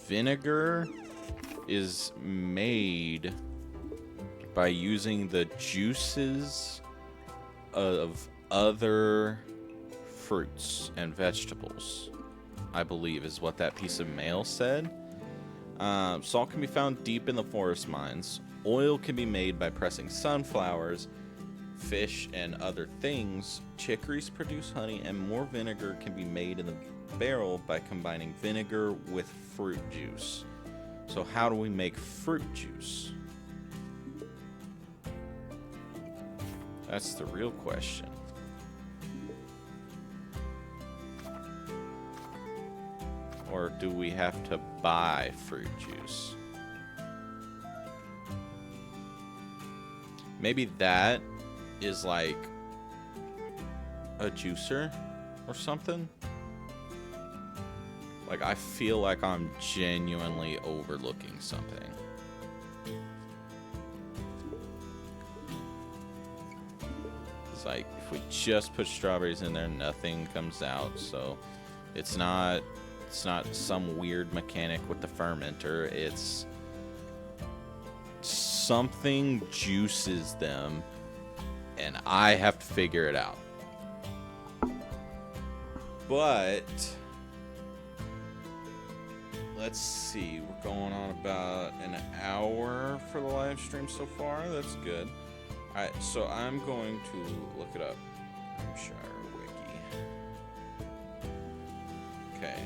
Vinegar is made by using the juices of other fruits and vegetables, I believe is what that piece of mail said. Salt can be found deep in the forest mines. Oil can be made by pressing sunflowers, fish, and other things. Chicories produce honey, and more vinegar can be made in the barrel by combining vinegar with fruit juice. So how do we make fruit juice? That's the real question. Or do we have to buy fruit juice? Maybe that is like a juicer or something. Like, I feel like I'm genuinely overlooking something. It's like, if we just put strawberries in there, nothing comes out. So it's not some weird mechanic with the fermenter. It's something juices them, and I have to figure it out. But let's see, we're going on about an hour for the live stream so far. That's good. Alright, so I'm going to look it up. Grimshire Wiki. Okay.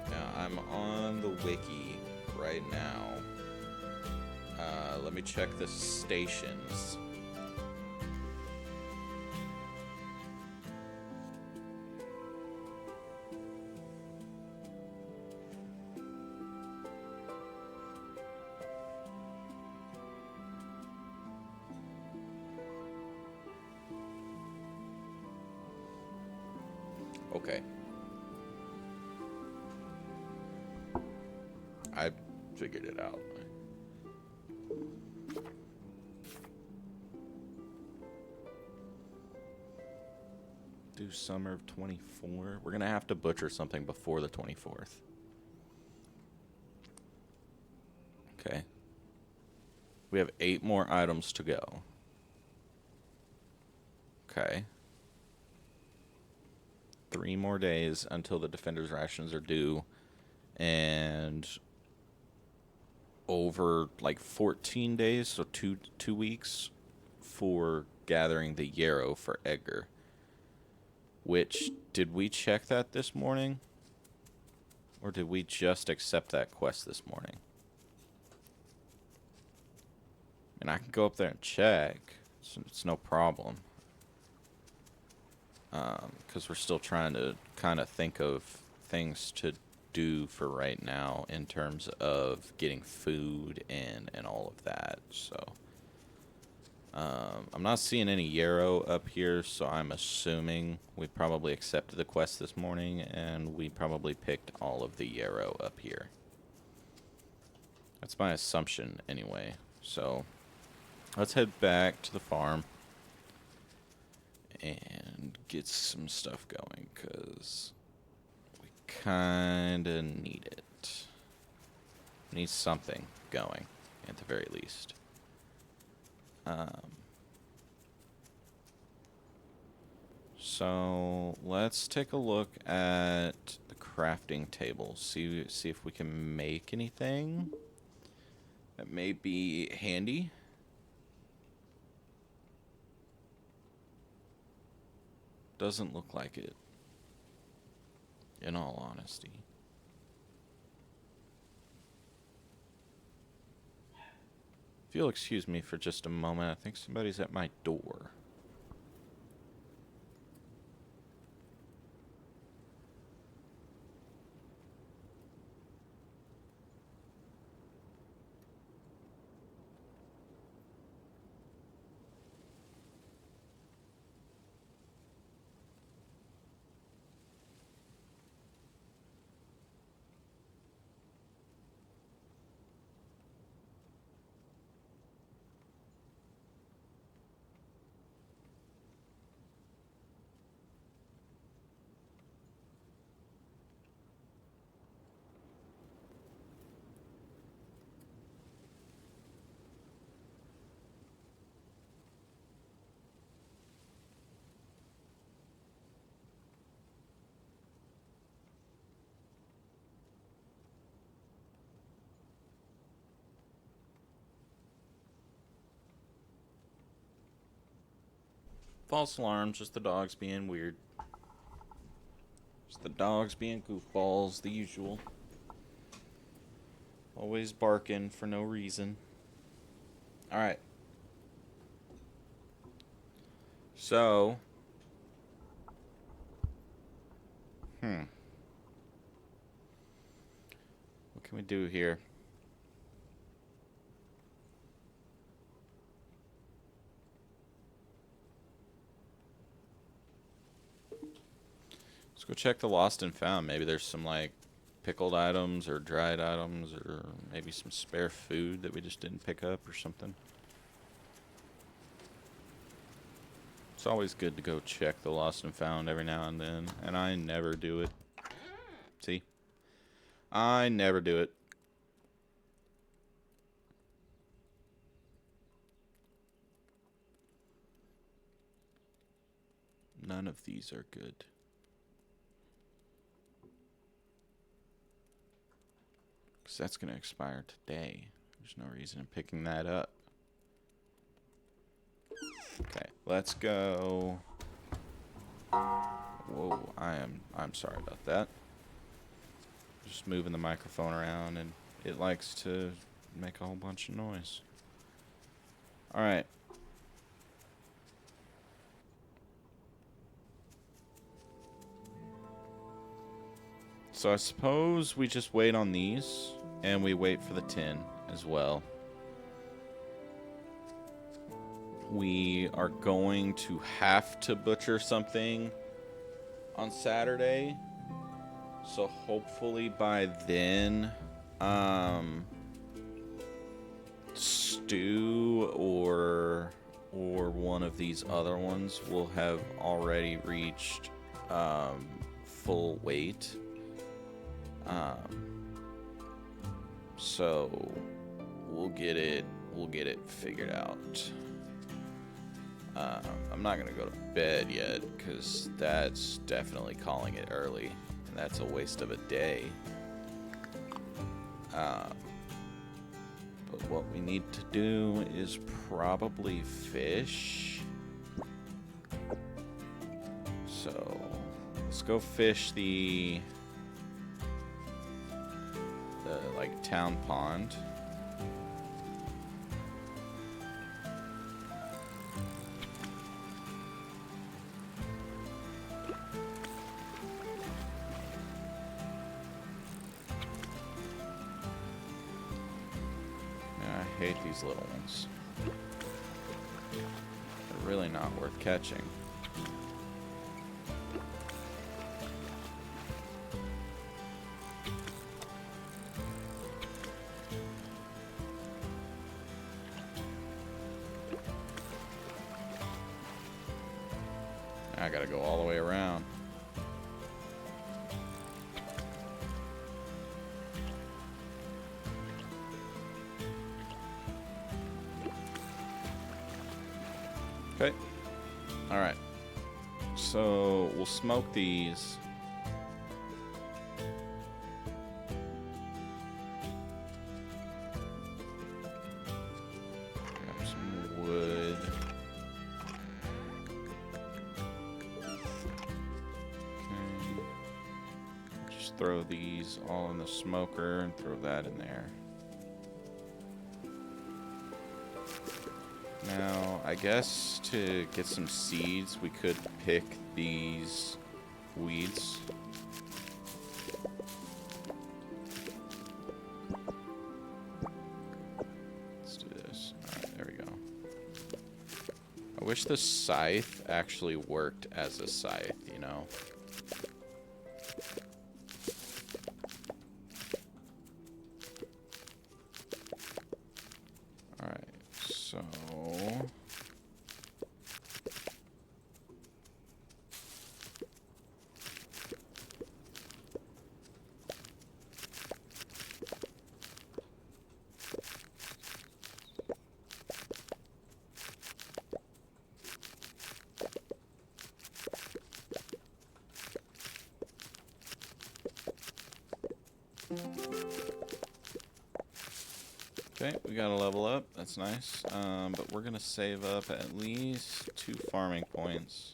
Now, I'm on the wiki right now. Let me check the stations. Okay. I figured it out. Do summer of 24. We're gonna have to butcher something before the 24th. Okay. We have 8 more items to go. Okay. 3 more days until the Defender's rations are due. And over like 14 days, so two weeks for gathering the yarrow for Edgar. Which, did we check that this morning? Or did we just accept that quest this morning? And I can go up there and check. It's no problem. Because we're still trying to kind of think of things to do for right now in terms of getting food and all of that. So I'm not seeing any yarrow up here, so I'm assuming we probably accepted the quest this morning and we probably picked all of the yarrow up here. That's my assumption anyway. So let's head back to the farm and get some stuff going, because we kind of need it. Need something going, at the very least. So let's take a look at the crafting table. See if we can make anything that may be handy. Doesn't look like it, in all honesty. If you'll excuse me for just a moment, I think somebody's at my door. False alarm, just the dogs being weird. Just the dogs being goofballs, the usual. Always barking for no reason. Alright. So. What can we do here? Let's go check the lost and found. Maybe there's some, like, pickled items or dried items or maybe some spare food that we just didn't pick up or something. It's always good to go check the lost and found every now and then, and I never do it. See? I never do it. None of these are good. Because that's going to expire today. There's no reason in picking that up. Okay, let's go. Whoa, I'm sorry about that. Just moving the microphone around and it likes to make a whole bunch of noise. Alright. So I suppose we just wait on these and we wait for the tin as well. We are going to have to butcher something on Saturday. So hopefully by then, stew or one of these other ones will have already reached full weight. So we'll get it figured out. I'm not gonna go to bed yet because that's definitely calling it early, and that's a waste of a day. But what we need to do is probably fish. So let's go fish the like town pond. I hate these little ones. They're really not worth catching. I gotta go all the way around. Okay. Alright. So we'll smoke these. Grab some wood. Okay. Just throw these all in the smoker and throw that in there. Now, I guess to get some seeds, we could pick these weeds. Let's do this. Alright, there we go. I wish the scythe actually worked as a scythe, you know? Alright, so... Okay, we got to level up. That's nice. But we're going to save up at least 2 farming points.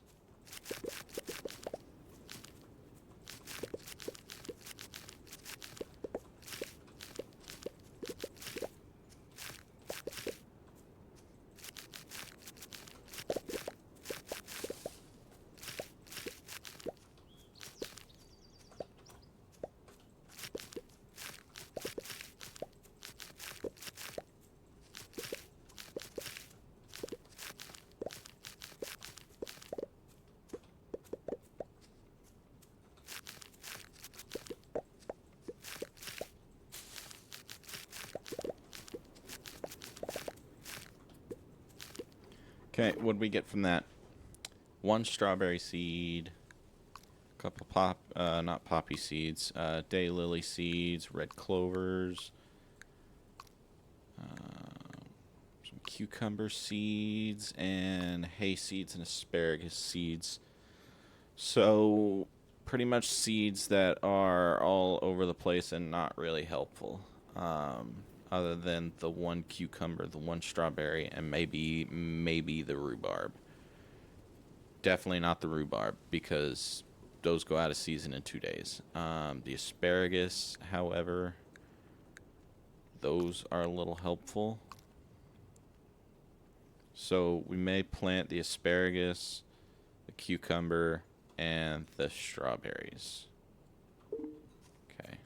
Okay, what did we get from that? 1 strawberry seed, a couple not poppy seeds, daylily seeds, red clovers, some cucumber seeds, and hay seeds and asparagus seeds. So, pretty much seeds that are all over the place and not really helpful. Other than the 1 cucumber, the 1 strawberry, and maybe the rhubarb. Definitely not the rhubarb, because those go out of season in 2 days. The asparagus, however, those are a little helpful. So we may plant the asparagus, the cucumber, and the strawberries. Okay.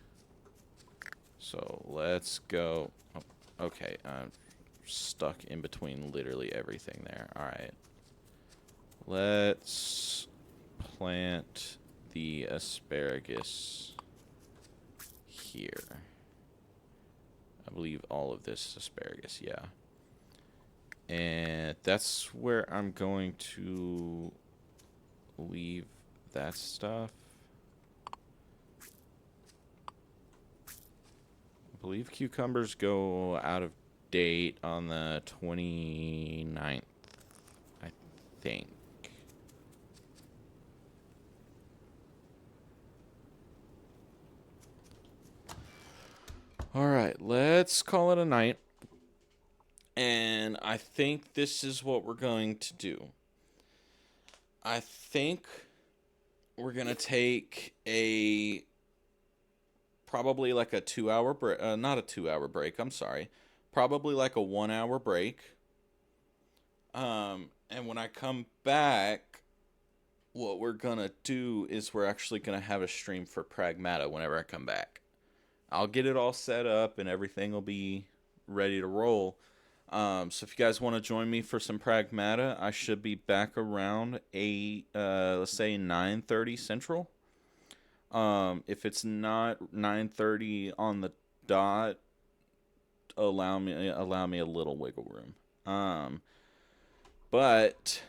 So let's go. Oh, okay, I'm stuck in between literally everything there. Alright. Let's plant the asparagus here. I believe all of this is asparagus, yeah. And that's where I'm going to leave that stuff. I believe cucumbers go out of date on the 29th, I think. Alright, let's call it a night. And I think this is what we're going to do. I think we're going to take probably like a 2-hour break. Not a 2-hour break, I'm sorry. Probably like a 1-hour break. And when I come back, what we're going to do is we're actually going to have a stream for Pragmata whenever I come back. I'll get it all set up and everything will be ready to roll. So if you guys want to join me for some Pragmata, I should be back around let's say 9:30 Central. If it's not 9:30 on the dot, allow me a little wiggle room. But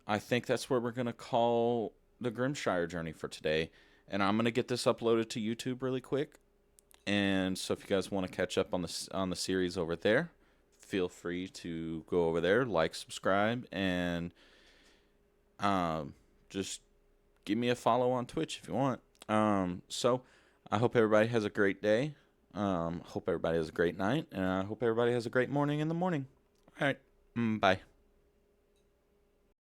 I think that's where we're gonna call the Grimshire journey for today, and I'm gonna get this uploaded to YouTube really quick. And so if you guys want to catch up on the series over there, feel free to go over there, like, subscribe, and just give me a follow on Twitch if you want. So I hope everybody has a great day. Hope everybody has a great night, and I hope everybody has a great morning in the morning. All right, bye.